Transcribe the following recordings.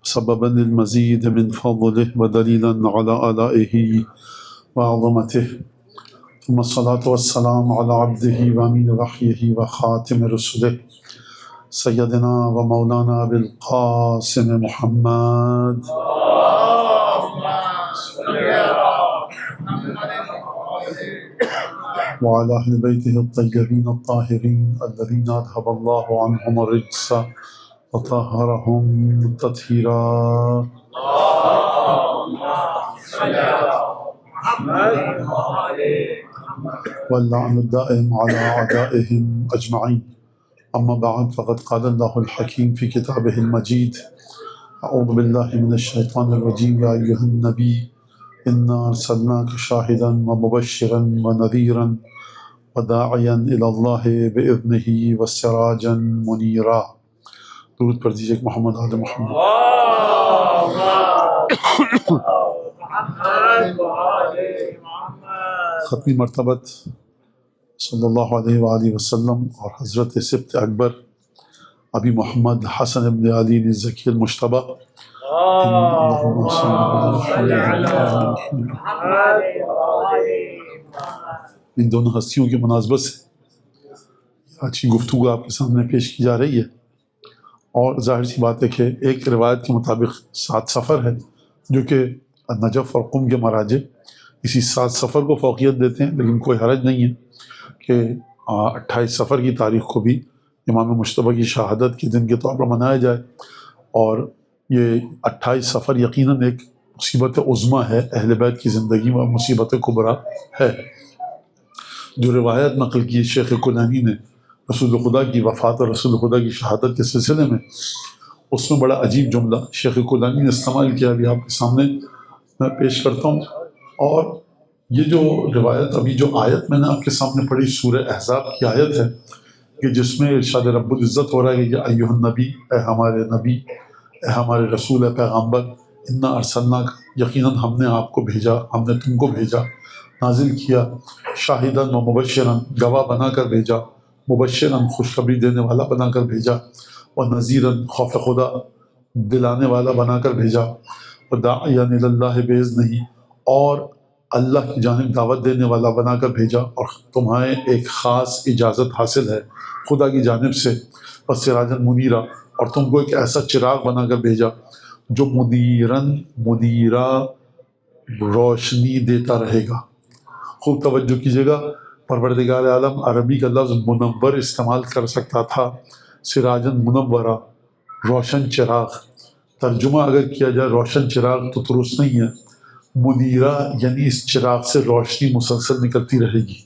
سببا للمزيد من فضله ودليلا على آلائه وعظمته، ثم الصلاة والسلام على عبده وأمين وحيه وخاتم رسله سيدنا ومولانا أبي القاسم محمد وعلى أهل بيته الطيبين الطاهرين الذين أذهب الله عنهم الرجس وطهرهم تطهيرا. واللعن الدائم على أعدائهم أجمعين. أما بعد، فقد قال الله الحكيم في كتابه المجيد: أعوذ بالله من الشيطان الرجيم. يا أيها النبي إنا أرسلناك شاهدا ومبشرا ونذيرا وداعيا إلى الله بإذنه وسراجا منيرا. درود پر دیجیے محمد آل محمد. ختمی مرتبت صلی اللہ علیہ وآلہ وسلم اور حضرت سبط اکبر ابی محمد حسن ابن علی الزکی المجتبی، ان دونوں ہستیوں کی مناسبت سے اچھی گفتگو آپ کے سامنے پیش کی جا رہی ہے. اور ظاہر سی بات ہے کہ ایک روایت کے مطابق 7 سفر ہے، جو کہ نجف اور قم کے مراجع اسی 7 سفر کو فوقیت دیتے ہیں، لیکن کوئی حرج نہیں ہے کہ 28 سفر کی تاریخ کو بھی امام مجتبی کی شہادت کے دن کے طور پر منایا جائے. اور یہ 28 سفر یقیناً ایک مصیبت عظمیٰ ہے، اہل بیت کی زندگی میں مصیبت کبریٰ ہے. جو روایت نقل کی شیخ کلینی نے رسول خدا کی وفات اور رسول خدا کی شہادت کے سلسلے میں، اس میں بڑا عجیب جملہ شیخ کلینی نے استعمال کیا، ابھی آپ کے سامنے میں پیش کرتا ہوں. اور یہ جو روایت، ابھی جو آیت میں نے آپ کے سامنے پڑھی، سورہ احزاب کی آیت ہے کہ جس میں ارشاد رب العزت ہو رہا ہے کہ یا ایھا النبی، اے ہمارے نبی، اے ہمارے رسول، اے پیغمبر، انا ارسلناک، یقیناً ہم نے آپ کو بھیجا، ہم نے تم کو بھیجا، نازل کیا، شاہداً و مبشراً، گواہ بنا کر بھیجا، مبشراً خوشخبری دینے والا بنا کر بھیجا، اور نذیراً خوف خدا دلانے والا بنا کر بھیجا، اور داعیاً الی اللہ باذنہ، اور اللہ کی جانب دعوت دینے والا بنا کر بھیجا، اور تمہیں ایک خاص اجازت حاصل ہے خدا کی جانب سے، وسراجاً منیرا، اور تم کو ایک ایسا چراغ بنا کر بھیجا جو منیرا روشنی دیتا رہے گا. خوب توجہ کیجیے گا، پروردگار عالم عربی کا لفظ منور استعمال کر سکتا تھا، سراجاً منورہ، روشن چراغ. ترجمہ اگر کیا جائے روشن چراغ تو درست نہیں ہے، منیرہ یعنی اس چراغ سے روشنی مسلسل نکلتی رہے گی.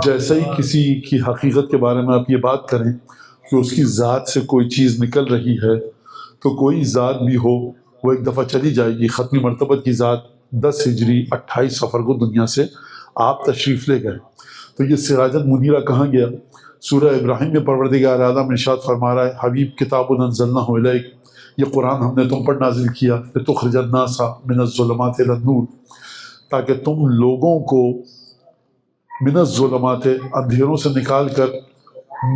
جیسے ہی کسی کی حقیقت کے بارے میں آپ یہ بات کریں کہ اس کی ذات سے کوئی چیز نکل رہی ہے، تو کوئی ذات بھی ہو وہ ایک دفعہ چلی جائے گی. ختمی مرتبت کی ذات 10 ہجری 28 سفر کو دنیا سے آپ تشریف لے گئے. تو یہ سراجاً منیرہ کہاں گیا؟ سورہ ابراہیم میں پروردگار اعلیٰ ارشاد فرما رہا ہے: حبیب کتاب انزلناہ الیک، یہ قرآن ہم نے تم پر نازل کیا، لتخرج الناس من الظلمات الی النور، تاکہ تم لوگوں کو من الظلمات، اندھیروں سے نکال کر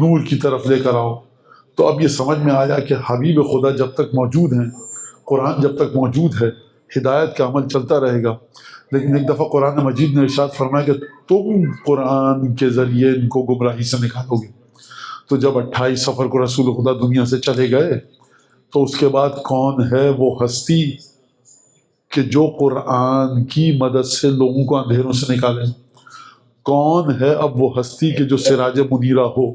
نور کی طرف لے کر آؤ. تو اب یہ سمجھ میں آیا کہ حبیب خدا جب تک موجود ہیں، قرآن جب تک موجود ہے، ہدایت کا عمل چلتا رہے گا. لیکن ایک دفعہ قرآن مجید نے ارشاد فرمایا کہ تم قرآن کے ذریعے ان کو گمراہی سے نکالو گے. تو جب 28 سفر کو رسول خدا دنیا سے چلے گئے، تو اس کے بعد کون ہے وہ ہستی کہ جو قرآن کی مدد سے لوگوں کو اندھیروں سے نکالے؟ کون ہے اب وہ ہستی کہ جو سراج منیرہ ہو؟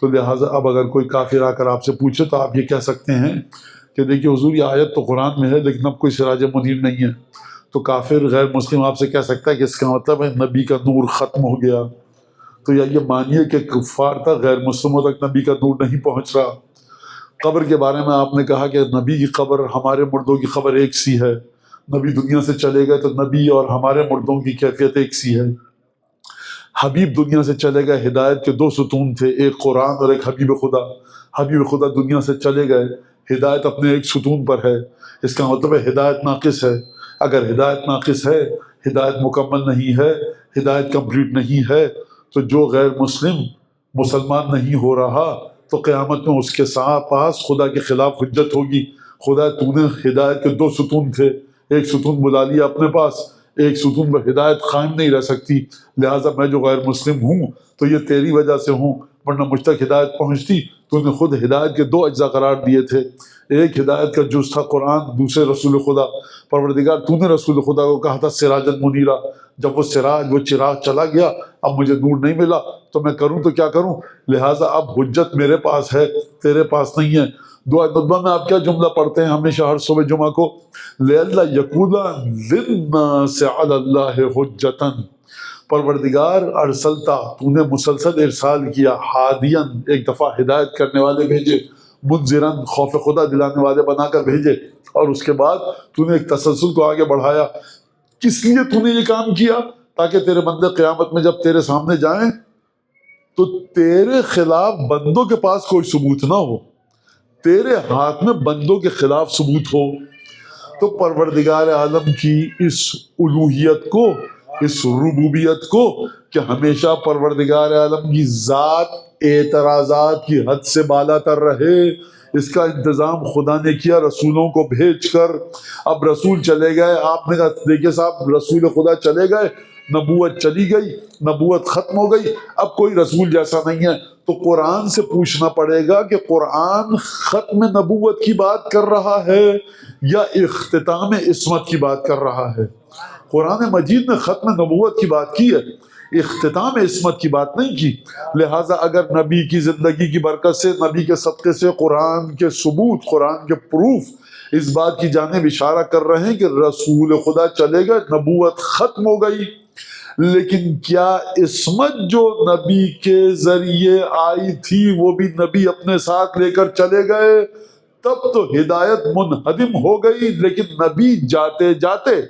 تو لہٰذا اب اگر کوئی کافر آ کر آپ سے پوچھے تو آپ یہ کہہ سکتے ہیں کہ دیکھیے حضور، یہ آیت تو قرآن میں ہے لیکن اب کوئی سراج منیر نہیں ہے. تو کافر غیر مسلم آپ سے کہہ سکتا ہے کہ اس کا مطلب ہے نبی کا نور ختم ہو گیا. تو یا یہ مانیے کہ کفار تک، غیر مسلموں تک نبی کا نور نہیں پہنچ رہا. قبر کے بارے میں آپ نے کہا کہ نبی کی قبر ہمارے مردوں کی قبر ایک سی ہے، نبی دنیا سے چلے گئے تو نبی اور ہمارے مردوں کی کیفیت ایک سی ہے. حبیب دنیا سے چلے گئے، ہدایت کے 2 ستون تھے، ایک قرآن اور ایک حبیب خدا. حبیب خدا دنیا سے چلے گئے، ہدایت اپنے ایک ستون پر ہے. اس کا مطلب ہے ہدایت ناقص ہے. اگر ہدایت ناقص ہے، ہدایت مکمل نہیں ہے، ہدایت کمپلیٹ نہیں ہے، تو جو غیر مسلم مسلمان نہیں ہو رہا تو قیامت میں اس کے پاس خدا کے خلاف حجت ہوگی. خدا تو نے ہدایت کے 2 ستون تھے، ایک ستون بلا لیا اپنے پاس، ایک ستون پر ہدایت قائم نہیں رہ سکتی، لہٰذا میں جو غیر مسلم ہوں تو یہ تیری وجہ سے ہوں، ورنہ مجھ تک ہدایت پہنچتی۔ تو نے خود ہدایت کے 2 اجزاء قرار دیے تھے، ایک ہدایت کا جز تھا قرآن، دوسرے رسول خدا۔ پروردگار تو نے رسول خدا کو کہا تھا سراجا منیرا، جب وہ سراج، وہ چراغ چلا گیا، اب مجھے نور نہیں ملا تو میں کروں تو کیا کروں، لہٰذا اب حجت میرے پاس ہے، تیرے پاس نہیں ہے۔ دعا نطبہ میں آپ کیا جملہ پڑھتے ہیں ہمیشہ ہر صبح جمعہ کو، لِأَلَّا يَكُونَ لِلنَّاسِ عَلَى اللَّهِ حُجَّةً، پروردگار ارسلتا، تو نے مسلسل ارسال کیا، ہادین، ایک دفعہ ہدایت کرنے والے بھیجے، منذرن، خوف خدا دلانے والے بنا کر بھیجے، اور اس کے بعد تو نے ایک تسلسل کو آگے بڑھایا۔ کس لیے تو نے یہ کام کیا؟ تاکہ تیرے بندے قیامت میں جب تیرے سامنے جائیں تو تیرے خلاف بندوں کے پاس کوئی ثبوت نہ ہو، تیرے ہاتھ میں بندوں کے خلاف ثبوت ہو۔ تو پروردگار عالم کی اس الوہیت کو، اس ربوبیت کو کہ ہمیشہ پروردگار عالم کی ذات اعتراضات کی حد سے بالا تر رہے، اس کا انتظام خدا نے کیا رسولوں کو بھیج کر۔ اب رسول چلے گئے، آپ نے کہا دیکھیے صاحب رسول خدا چلے گئے، نبوت چلی گئی، نبوت ختم ہو گئی، اب کوئی رسول جیسا نہیں ہے، تو قرآن سے پوچھنا پڑے گا کہ قرآن ختم نبوت کی بات کر رہا ہے یا اختتام عصمت کی بات کر رہا ہے؟ قرآن مجید نے ختم نبوت کی بات کی ہے، اختتام عصمت کی بات نہیں کی۔ لہٰذا اگر نبی کی زندگی کی برکت سے، نبی کے صدقے سے قرآن کے ثبوت، قرآن کے پروف اس بات کی جانب اشارہ کر رہے ہیں کہ رسول خدا چلے گئے، نبوت ختم ہو گئی، لیکن کیا عصمت جو نبی کے ذریعے آئی تھی وہ بھی نبی اپنے ساتھ لے کر چلے گئے؟ تب تو ہدایت منہدم ہو گئی، لیکن نبی جاتے جاتے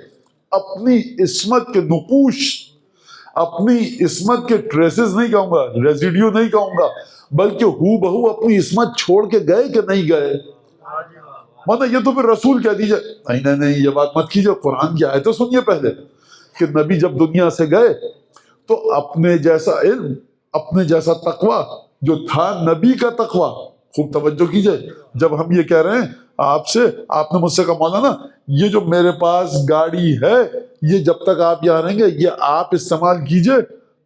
اپنی عصمت کے نقوش، اپنی عصمت کے ٹریسز نہیں کہوں گا، ریزیڈیو نہیں کہوں گا، بلکہ ہو بہو اپنی عصمت چھوڑ کے گئے کہ نہیں گئے؟ مطلب یہ تو پھر رسول کہہ دیجئے نہیں یہ بات مت کیجئے، قرآن کی آیتیں سنیے پہلے کہ نبی جب دنیا سے گئے تو اپنے جیسا علم، اپنے جیسا تقوی جو تھا نبی کا تقوی، خوب توجہ کیجئے، جب ہم یہ کہہ رہے ہیں آپ سے، آپ نے مجھ سے کہا مولانا یہ جو میرے پاس گاڑی ہے یہ جب تک آپ یہاں رہیں گے یہ آپ استعمال کیجئے،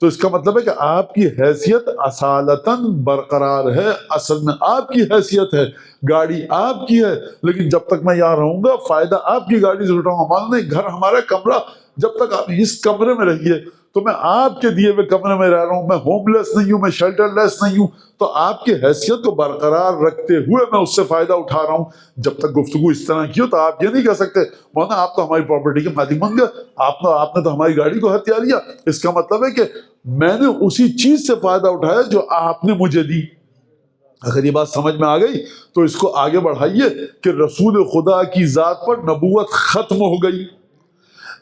تو اس کا مطلب ہے کہ آپ کی حیثیت اصالتاً برقرار ہے، اصل میں آپ کی حیثیت ہے، گاڑی آپ کی ہے، لیکن جب تک میں یہاں رہوں گا فائدہ آپ کی گاڑی سے اٹھاؤں گا۔ مان نہیں گھر ہمارا کمرہ، جب تک آپ اس کمرے میں رہیے تو میں آپ کے دیے ہوئے کمرے میں رہ رہا ہوں، میں ہوم لیس نہیں ہوں، میں شیلٹر لیس نہیں ہوں، تو آپ کی حیثیت کو برقرار رکھتے ہوئے میں اس سے فائدہ اٹھا رہا ہوں۔ جب تک گفتگو اس طرح کی ہو تو آپ یہ نہیں کہہ سکتے مولانا آپ تو ہماری پراپرٹی کے مالک بن گئے، آپ نے تو ہماری گاڑی کو ہتھیا لیا۔ اس کا مطلب ہے کہ میں نے اسی چیز سے فائدہ اٹھایا جو آپ نے مجھے دی۔ اگر یہ بات سمجھ میں آ گئی تو اس کو آگے بڑھائیے کہ رسول خدا کی ذات پر نبوت ختم ہو گئی،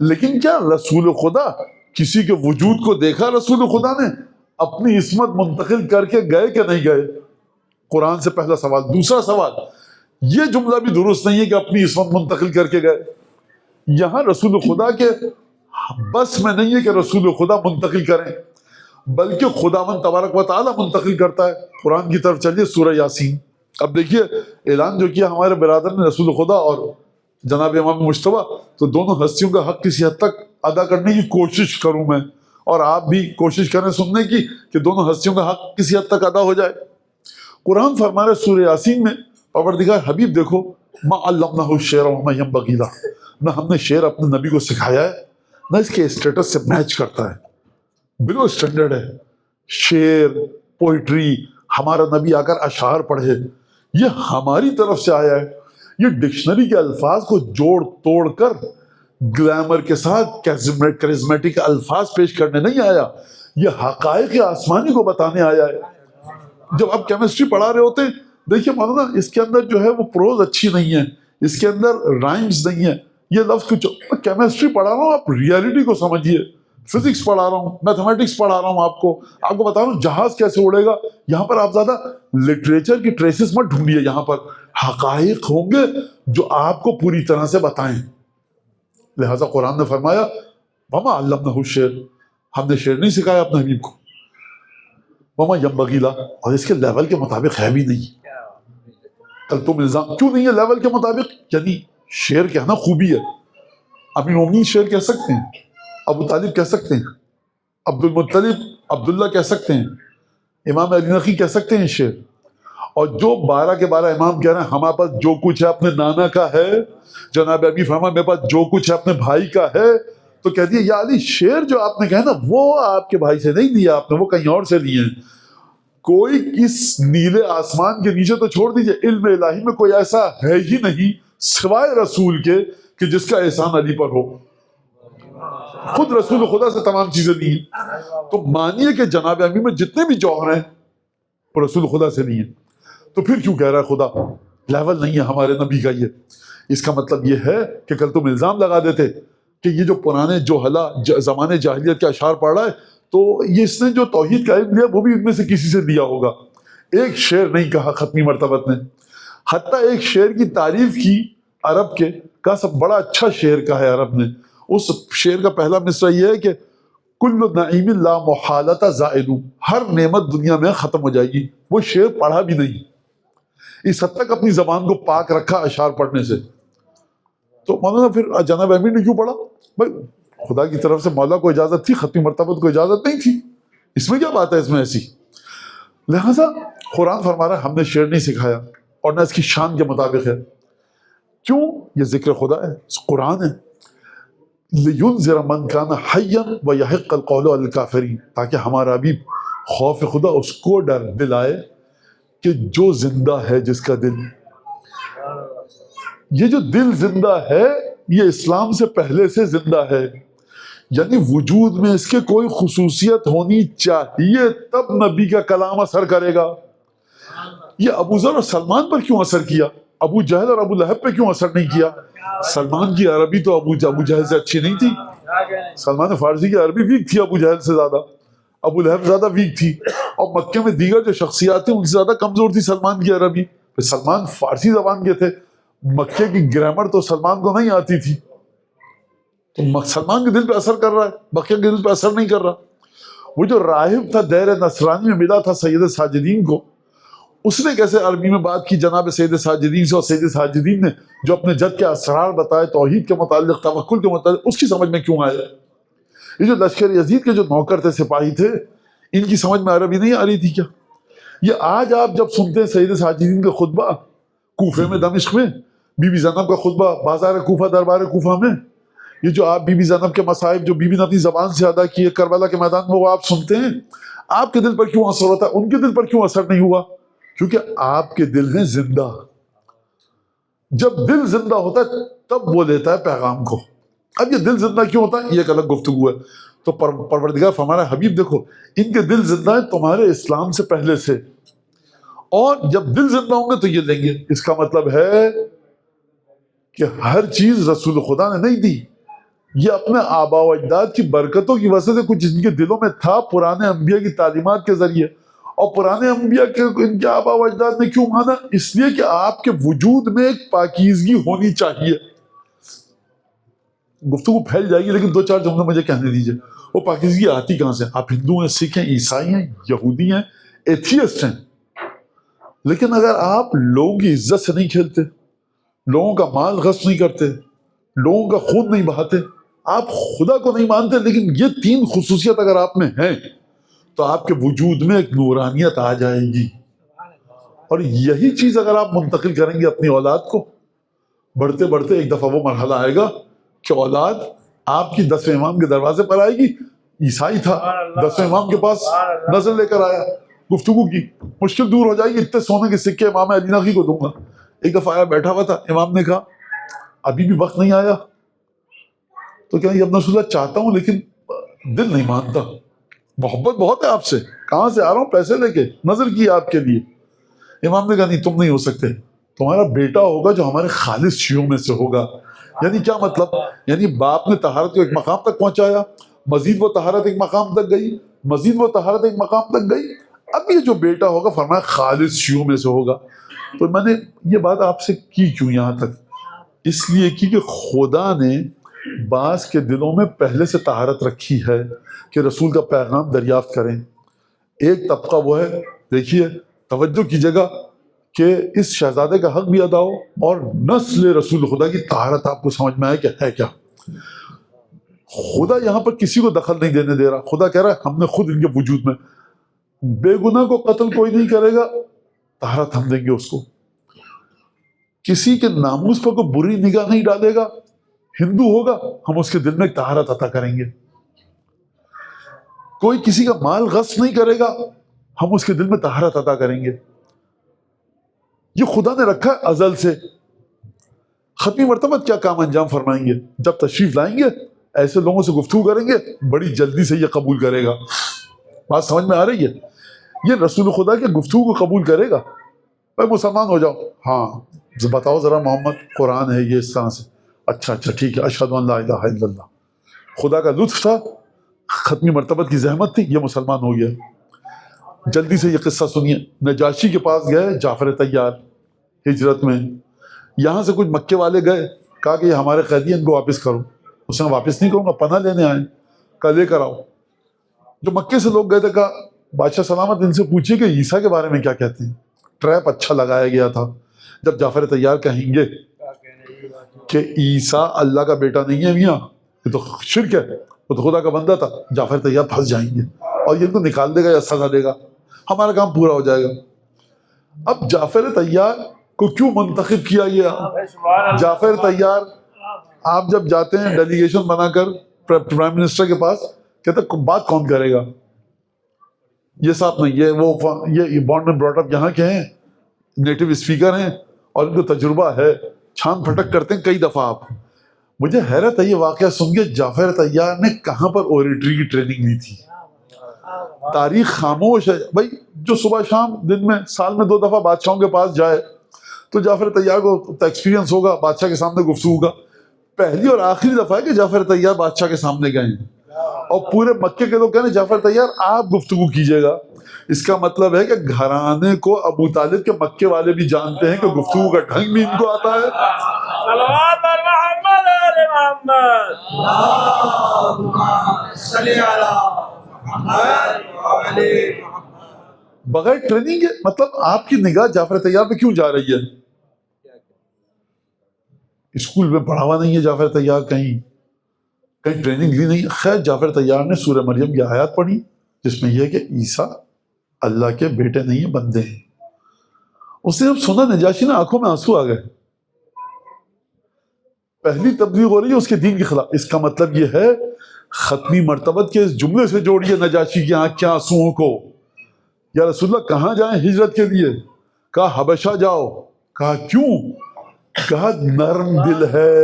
لیکن کیا رسول خدا کسی کے وجود کو دیکھا؟ رسول خدا نے اپنی عصمت منتقل کر کے گئے کہ نہیں گئے؟ قرآن سے پہلا سوال۔ دوسرا سوال، یہ جملہ بھی درست نہیں ہے کہ اپنی عصمت منتقل کر کے گئے۔ یہاں رسول خدا کے بس میں نہیں ہے کہ رسول خدا منتقل کریں، بلکہ خداوند تبارک و تعالیٰ منتقل کرتا ہے۔ قرآن کی طرف چلیے، سورہ یاسین۔ اب دیکھیے اعلان جو کیا ہمارے برادر نے رسول خدا اور جناب امام مجتبیٰ، تو دونوں ہستیوں کا حق کسی حد تک ادا کرنے کی کوشش کروں میں، اور آپ بھی کوشش کریں سننے کی کہ دونوں ہستیوں کا حق کسی حد تک ادا ہو جائے۔ قرآن فرما رہے سورہ یاسین میں، پروردگار حبیب دیکھو، ما علمناہ الشعر وما ینبغی لہ، نہ ہم نے شعر اپنے نبی کو سکھایا ہے، نہ اس کے اسٹیٹس سے میچ کرتا ہے، بلو اسٹینڈرڈ ہے۔ شعر، پوئٹری، ہمارا نبی آ کر اشعار پڑھے، یہ ہماری طرف سے آیا ہے، یہ ڈکشنری کے الفاظ کو جوڑ توڑ کر گلیمر کے ساتھ کرزمیٹک الفاظ پیش کرنے نہیں آیا، یہ حقائق آسمانی کو بتانے آیا ہے۔ جب آپ کیمسٹری پڑھا رہے ہوتے ہیں، دیکھیے مولانا اس کے اندر جو ہے وہ پروز اچھی نہیں ہے، اس کے اندر رائمز نہیں ہے، یہ لفظ کچھ، کیمسٹری پڑھا رہا ہوں، آپ ریئلٹی کو سمجھیے۔ فزکس پڑھا رہا ہوں، میتھمیٹکس پڑھا رہا ہوں، آپ کو بتا رہا ہوں جہاز کیسے اڑے گا۔ یہاں پر آپ زیادہ لٹریچر کی ٹریسز مت ڈھونڈیے، یہاں پر حقائق ہوں گے جو آپ کو پوری طرح سے بتائیں۔ لہٰذا قرآن نے فرمایا وما علمناہ الشعر، ہم نے شعر نہیں سکھایا اپنے حبیب کو، وما ینبغی لہ، اور اس کے لیول کے مطابق ہے بھی نہیں۔ کل تم الزام کیوں نہیں ہے لیول کے مطابق؟ یعنی شعر کہنا خوبی ہے، امیر المومنین شعر کہہ سکتے ہیں، ابو طالب کہہ سکتے ہیں، عبد المطلب عبداللہ کہہ سکتے ہیں، امام علی نقی کہہ سکتے ہیں شعر، اور جو 12 کے 12 امام کہہ رہے ہیں ہمارے پاس جو کچھ ہے اپنے نانا کا ہے، جناب ابی فرما میرے پاس جو کچھ ہے اپنے بھائی کا ہے، تو کہہ دیا یا علی شعر جو آپ نے کہا نا وہ آپ کے بھائی سے نہیں لیا آپ نے، وہ کہیں اور سے لیے ہیں۔ کوئی اس نیلے آسمان کے نیچے تو چھوڑ دیجئے، علم الہی میں کوئی ایسا ہے ہی نہیں سوائے رسول کے کہ جس کا احسان علی پر ہو، خود رسول خدا سے تمام چیزیں لی ہیں۔ تو مانیے کہ جناب امی میں جتنے بھی جوہر ہیں وہ رسول خدا سے نہیں ہیں، تو پھر کیوں کہہ رہا ہے خدا لیول نہیں ہے ہمارے نبی کا؟ یہ اس کا مطلب یہ ہے کہ کل تم الزام لگا دیتے کہ یہ جو پرانے جو زمانے جاہلیت کے اشعار پڑھ رہا ہے تو یہ اس نے جو توحید کا علم لیا وہ بھی ان میں سے کسی سے لیا ہوگا۔ ایک شعر نہیں کہا ختمی مرتبت نے، حتیٰ ایک شعر کی تعریف کی عرب کے، کہا سب بڑا اچھا شعر کہا ہے عرب نے۔ اس شعر کا پہلا مصرع یہ ہے کہ کل نعیم لا محالۃ زائل، ہر نعمت دنیا میں ختم ہو جائے گی۔ وہ شعر پڑھا بھی نہیں، اس حد تک اپنی زبان کو پاک رکھا اشعار پڑھنے سے۔ تو مولانا پھر جناب امیر نے کیوں پڑھا؟ بھائی خدا کی طرف سے مولا کو اجازت تھی، ختمی مرتبت کو اجازت نہیں تھی، اس میں کیا بات ہے اس میں ایسی؟ لہذا قرآن فرما رہا ہے ہم نے شعر نہیں سکھایا اور نہ اس کی شان کے مطابق ہے۔ کیوں؟ یہ ذکر خدا ہے، قرآن ہے۔ لِيُنذِرَ مَنْ كَانَ حَيًّا وَيَحِقَّ الْقَوْلُ عَلَى الْكَافِرِينَ، تاکہ ہمارا بھی خوف خدا اس کو ڈر دلائے کہ جو زندہ ہے جس کا دل، یہ جو دل زندہ ہے یہ اسلام سے پہلے سے زندہ ہے، یعنی وجود میں اس کے کوئی خصوصیت ہونی چاہیے تب نبی کا کلام اثر کرے گا۔ یہ ابو ذر اور سلمان پر کیوں اثر کیا؟ ابو جہل اور ابو لہب پہ کیوں اثر نہیں کیا؟ سلمان کی عربی تو ابو جہل سے اچھی نہیں تھی، سلمان فارسی کی عربی ویک تھی ابو جہل سے زیادہ، ابو لہب زیادہ ویک تھی، اور مکے میں دیگر جو شخصیات تھیں ان سے زیادہ کمزور تھی سلمان کی عربی۔ سلمان فارسی زبان کے تھے، مکے کی گرامر تو سلمان کو نہیں آتی تھی، تو سلمان کے دل پہ اثر کر رہا ہے، مکے کے دل پہ اثر نہیں کر رہا۔ وہ جو راہب تھا دیر نصرانی میں ملا تھا سید ساجدین کو، اس نے کیسے عربی میں بات کی جناب سید ساجدین سے، اور سید ساجدین نے جو اپنے جد کے اسرار بتائے توحید کے متعلق، توکل کے متعلق، اس کی سمجھ میں کیوں آیا؟ یہ جو لشکر یزید کے جو نوکر تھے، سپاہی تھے، ان کی سمجھ میں عربی نہیں آ رہی تھی کیا؟ یہ آج آپ جب سنتے ہیں سید ساجدین کا خطبہ کوفے میں، دمشق میں، بی بی زینب کا خطبہ بازار کوفہ، دربار کوفہ میں، یہ جو آپ بی بی زینب کے مصائب جو بی بی نے اپنی زبان سے ادا کیے کربلا کے میدان میں، وہ آپ سنتے ہیں، آپ کے دل پر کیوں اثر ہوتا ہے؟ ان کے دل پر کیوں اثر نہیں ہوا؟ کیونکہ آپ کے دل ہیں زندہ۔ جب دل زندہ ہوتا ہے تب وہ لیتا ہے پیغام کو۔ اب یہ دل زندہ کیوں ہوتا ہے یہ ایک الگ گفتگو ہے۔ تو پروردگار فرمانا حبیب دیکھو ان کے دل زندہ ہیں تمہارے اسلام سے پہلے سے، اور جب دل زندہ ہوں گے تو یہ لیں گے۔ اس کا مطلب ہے کہ ہر چیز رسول خدا نے نہیں دی، یہ اپنے آبا و اجداد کی برکتوں کی وجہ سے کچھ جن کے دلوں میں تھا پرانے انبیاء کی تعلیمات کے ذریعے۔ اور پرانے انبیاء کے ان کے آبا و اجداد نے کیوں مانا؟ اس لیے کہ آپ کے وجود میں ایک پاکیزگی ہونی چاہیے۔ گفتگو پھیل جائے گی لیکن 2-4 جملے مجھے کہنے دیجئے، وہ پاکیزگی آتی کہاں سے؟ آپ ہندو ہیں، سکھ ہیں، عیسائی ہیں، یہودی ہیں، ایتھیسٹ ہیں، لیکن اگر آپ لوگوں کی عزت سے نہیں کھیلتے، لوگوں کا مال غصب نہیں کرتے، لوگوں کا خون نہیں بہاتے، آپ خدا کو نہیں مانتے، لیکن یہ 3 خصوصیت اگر آپ میں ہیں تو آپ کے وجود میں ایک نورانیت آ جائے گی۔ اور یہی چیز اگر آپ منتقل کریں گے اپنی اولاد کو، بڑھتے بڑھتے ایک دفعہ وہ مرحلہ آئے گا کہ اولاد آپ کی 10ویں امام کے دروازے پر آئے گی۔ عیسائی تھا، 10ویں امام کے پاس نظر لے کر آیا، گفتگو کی، مشکل دور ہو جائے گی، اتنے سونے کے سکے امام علی نقی کو دوں گا۔ ایک دفعہ آیا، بیٹھا ہوا تھا، امام نے کہا ابھی بھی وقت نہیں آیا؟ تو کہا یہ ابن رسول اللہ چاہتا ہوں لیکن دل نہیں مانتا، محبت بہت ہے آپ سے، کہاں سے آ رہا ہوں پیسے لے کے، نظر کی آپ کے لیے۔ امام نے کہا نہیں تم نہیں ہو سکتے، تمہارا بیٹا ہوگا جو ہمارے خالص شیعوں میں سے ہوگا۔ یعنی کیا مطلب؟ یعنی باپ نے طہارت کو ایک مقام تک پہنچایا، مزید وہ طہارت ایک مقام تک گئی، مزید وہ طہارت ایک مقام تک گئی، اب یہ جو بیٹا ہوگا فرمایا خالص شیعوں میں سے ہوگا۔ تو میں نے یہ بات آپ سے کی کیوں یہاں تک؟ اس لیے کی کہ خدا نے بعض کے دلوں میں پہلے سے طہارت رکھی ہے کہ رسول کا پیغام دریافت کریں۔ ایک طبقہ وہ ہے، دیکھیے توجہ کیجیے گا، کہ اس شہزادے کا حق بھی ادا ہو اور نسل رسول خدا کی طہارت آپ کو سمجھ میں آئے کہ ہے کیا. خدا یہاں پر کسی کو دخل نہیں دینے دے رہا. خدا کہہ رہا ہے ہم نے خود ان کے وجود میں، بے گناہ کو قتل کوئی نہیں کرے گا، طہارت ہم دیں گے اس کو. کسی کے ناموس پر کوئی بری نگاہ نہیں ڈالے گا، ہندو ہوگا ہم اس کے دل میں ایک طہارت عطا کریں گے. کوئی کسی کا مال غصب نہیں کرے گا، ہم اس کے دل میں طہارت عطا کریں گے. یہ خدا نے رکھا ہے ازل سے. ختمی مرتبہ کیا کام انجام فرمائیں گے؟ جب تشریف لائیں گے ایسے لوگوں سے گفتگو کریں گے، بڑی جلدی سے یہ قبول کرے گا. بات سمجھ میں آ رہی ہے؟ یہ رسول خدا کے گفتگو کو قبول کرے گا. بھائی مسلمان ہو جاؤ، ہاں بتاؤ ذرا محمد قرآن ہے یہ اس طرح سے، اچھا ٹھیک ہے، اشہد ان لا الہ الا اللہ. خدا کا لطف تھا، ختمی مرتبہ کی زحمت تھی، یہ مسلمان ہو گیا. جلدی سے یہ قصہ سنیے. نجاشی کے پاس گئے جعفر طیار ہجرت میں. یہاں سے کچھ مکے والے گئے، کہا کہ یہ ہمارے قیدی ہیں، ان کو واپس کرو. اس نے واپس نہیں کروں گا، پناہ لینے آئے، کہا لے کر آؤ. جو مکے سے لوگ گئے تھے کہا بادشاہ سلامت ان سے پوچھیے کہ عیسیٰ کے بارے میں کیا کہتے ہیں. ٹریپ اچھا لگایا گیا تھا. جب جعفر طیار کہیں گے کہ عیسیٰ اللہ کا بیٹا نہیں ہے میاں، یہ تو شرک ہے، وہ تو خدا کا بندہ تھا، جعفر طیار پھنس جائیں گے اور یہ ان کو نکال دے گا یا سزا دے گا، ہمارا کام پورا ہو جائے گا. اب جعفر طیار کو کیوں منتخب کیا گیا؟ جعفر طیار آپ جب جاتے ہیں ڈیلیگیشن بنا کر پرائم منسٹر کے پاس، کہتے بات کون کرے گا؟ یہ صاحب نہیں، یہ بورن اینڈ براٹ اپ یہاں کے ہیں، نیٹو اسپیکر ہیں اور ان کو تجربہ ہے، چھان پھٹک کرتے ہیں کئی دفعہ. آپ مجھے حیرت ہے یہ واقعہ سن کے جعفر طیار نے کہاں پر اوریٹری کی ٹریننگ لی تھی. تاریخ خاموش ہے بھائی. جو صبح شام دن میں سال میں 2 دفعہ بادشاہوں کے پاس جائے تو جعفر طیار کو ایکسپیرینس ہوگا بادشاہ کے سامنے گفتگو کا. پہلی اور آخری دفعہ ہے کہ جعفر طیار بادشاہ کے سامنے گئے ہیں اور پورے مکے کے لوگ کہنے جعفر طیار آپ گفتگو کیجیے گا. اس کا مطلب ہے کہ گھرانے کو ابو طالب کے مکے والے بھی جانتے ہیں کہ گفتگو کا ڈھنگ بھی ان کو آتا ہے. صلوات بر محمد آل محمد، اللہم صلی علی محمد علی. بغیر ٹریننگ کے، مطلب آپ کی نگاہ جعفر طیار پہ کیوں جا رہی ہے؟ اسکول میں پڑھا ہوا نہیں ہے جعفر طیار، کہیں ٹریننگ لی نہیں. خیر جعفر طیار نے سورہ مریم کی آیات پڑھی جس میں یہ ہے کہ عیسیٰ اللہ کے بیٹے نہیں ہیں، بندے ہیں. اس نے جب سنا نجاشی نے آنکھوں میں آنسو آ گئے. پہلی تبلیغ ہو رہی ہے اس کے دین کے خلاف. اس کا مطلب یہ ہے ختمی مرتبت کے اس جملے سے جوڑیے نجاشی کی آنکھ کے آنسوؤں کو. یا رسول اللہ کہاں جائیں ہجرت کے لیے؟ کہا حبشہ جاؤ. کہا کیوں؟ کہا نرم دل ہے.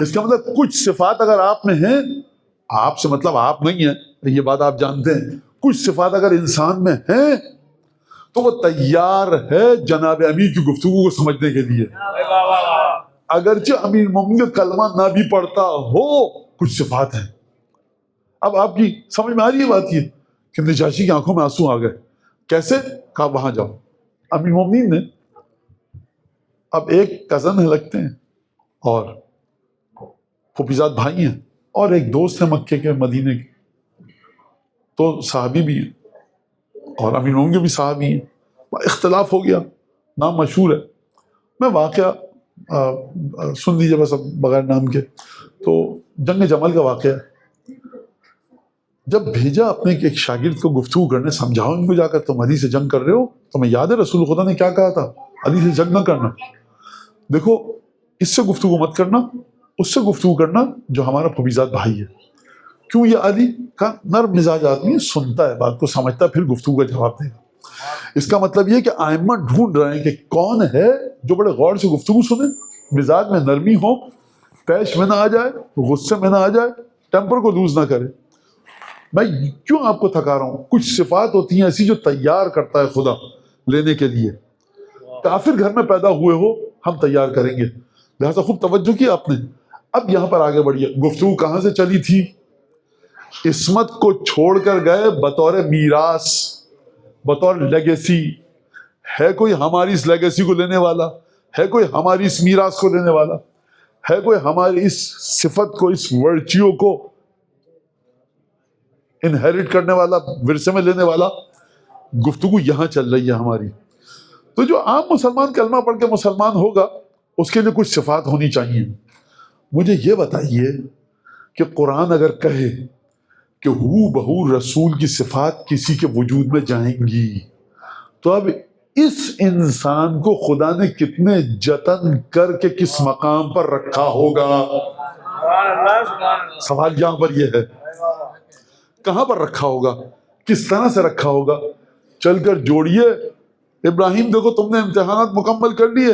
اس کا مطلب کچھ صفات اگر آپ میں ہیں، آپ سے مطلب آپ نہیں ہیں، یہ بات آپ جانتے ہیں، کچھ صفات اگر انسان میں ہیں تو وہ تیار ہے جناب امیر کی گفتگو کو سمجھنے کے لیے. اگرچہ امیر مومن کا کلمہ نہ بھی پڑھتا ہو، کچھ صفات ہیں. اب آپ کی سمجھ میں آ رہی ہے بات یہ کہ نجاشی کی آنکھوں میں آنسو آ گئے. کیسے؟ کہا وہاں جاؤ. امیر مومنین نے اب ایک کزن ہے لگتے ہیں اور پھوپھیزاد بھائی ہیں اور ایک دوست ہے مکے کے مدینے کے، تو صحابی بھی ہیں اور امیر مومنین کے بھی صحابی ہیں. اختلاف ہو گیا، نام مشہور ہے. میں واقعہ سن لیجیے بس اب بغیر نام کے. تو جنگ جمل کا واقعہ ہے. جب بھیجا اپنے ایک شاگرد کو گفتگو کرنے، سمجھاؤ ان کو جا کر تم علی سے جنگ کر رہے ہو، تمہیں یاد ہے رسول خدا نے کیا کہا تھا؟ علی سے جنگ نہ کرنا. دیکھو اس سے گفتگو مت کرنا، اس سے گفتگو کرنا جو ہمارا پھوپھیزاد بھائی ہے. کیوں؟ یہ علی کا نرم مزاج آدمی ہے، سنتا ہے بات کو، سمجھتا ہے، پھر گفتگو کا جواب دے گا. اس کا مطلب یہ کہ آئمہ ڈھونڈ رہے ہیں کہ کون ہے جو بڑے غور سے گفتگو سنے، مزاج میں نرمی ہو، پیش میں نہ آ جائے، غصے میں نہ آ جائے، ٹیمپر کو لوز نہ کرے. میں کیوں آپ کو تھکا رہا ہوں؟ کچھ صفات ہوتی ہیں ایسی جو تیار کرتا ہے خدا لینے کے لیے. کافر گھر میں پیدا ہوئے ہو ہم تیار کریں گے. لہذا خوب توجہ کی آپ نے. اب یہاں پر آگے بڑھیے. گفتگو کہاں سے چلی تھی؟ عصمت کو چھوڑ کر گئے بطور میراث، بطور لیگیسی. ہے کوئی ہماری اس لیگیسی کو لینے والا؟ ہے کوئی ہماری اس میراث کو لینے والا؟ ہے کوئی ہماری اس صفت کو، اس ورچیو کو انہیریٹ کرنے والا، ورثے میں لینے والا؟ گفتگو یہاں چل رہی ہے ہماری. تو جو عام مسلمان کلمہ پڑھ کے مسلمان ہوگا اس کے لیے کچھ صفات ہونی چاہیے. مجھے یہ بتائیے کہ قرآن اگر کہے کہ ہو بہو رسول کی صفات کسی کے وجود میں جائیں گی تو اب اس انسان کو خدا نے کتنے جتن کر کے کس مقام پر رکھا ہوگا؟ سوال یہاں پر یہ ہے کہاں پر رکھا ہوگا, کس طرح سے رکھا ہوگا. چل کر جوڑیے ابراہیم دیکھو تم نے امتحانات مکمل کر لیے.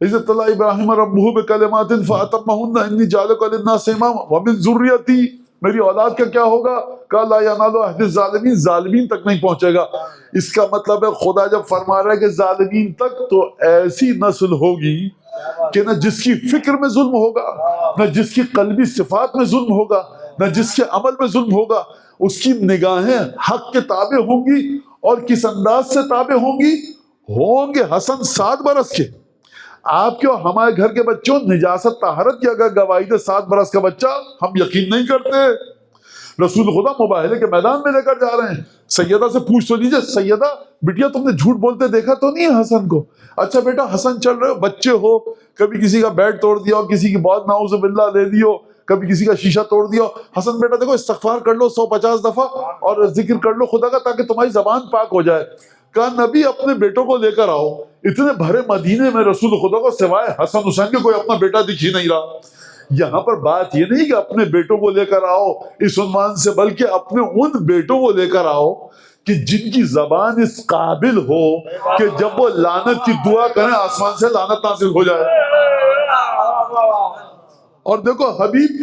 اذ ابتلى ابراہیم ربہ بکلمات فاتمہن انی جاعلک للناس اماما ومن ذریتی, میری اولاد کا کیا ہوگا؟ قال لا ینال عہد الظالمین, ظالمین تک نہیں پہنچے گا. اس کا مطلب ہے خدا جب فرما رہا ہے کہ ظالمین تک, تو ایسی نسل ہوگی کہ نہ جس کی فکر میں ظلم ہوگا, نہ جس کی قلبی صفات میں ظلم ہوگا, نہ جس کے عمل میں ظلم ہوگا. اس کی نگاہیں حق کے تابع ہوں گی. اور کس انداز سے تابع ہوں گے حسن 7 برس کے. آپ کے اور ہمارے گھر کے بچوں نجاست طہارت کی اگر گواہی دے 7 برس کا بچہ, ہم یقین نہیں کرتے. رسول خدا مباہلے کے میدان میں لے کر جا رہے ہیں. سیدہ سے پوچھ تو لیجیے, سیدہ بیٹیا تم نے جھوٹ بولتے دیکھا تو نہیں ہے حسن کو؟ اچھا بیٹا حسن چل رہے ہو, بچے ہو, کبھی کسی کا بیٹ توڑ دیا ہو, کسی کی بہت نعوذ باللہ لے لی ہو, کبھی کسی کا شیشہ توڑ دیا ہو. حسن بیٹا دیکھو استغفار کر لو 150 دفعہ اور ذکر کر لو خدا کا تاکہ تمہاری زبان پاک ہو جائے. کہا نبی اپنے بیٹوں کو لے کر آؤ. اتنے بھرے مدینے میں رسول خدا کو سوائے حسن حسین کے کوئی اپنا بیٹا دکھ ہی نہیں رہا. یہاں پر بات یہ نہیں کہ اپنے بیٹوں کو لے کر آؤ اس عنوان سے, بلکہ اپنے ان بیٹوں کو لے کر آؤ کہ جن کی زبان اس قابل ہو کہ جب وہ لعنت کی دعا کریں آسمان سے لعنت نازل ہو جائے. اور دیکھو حبیب,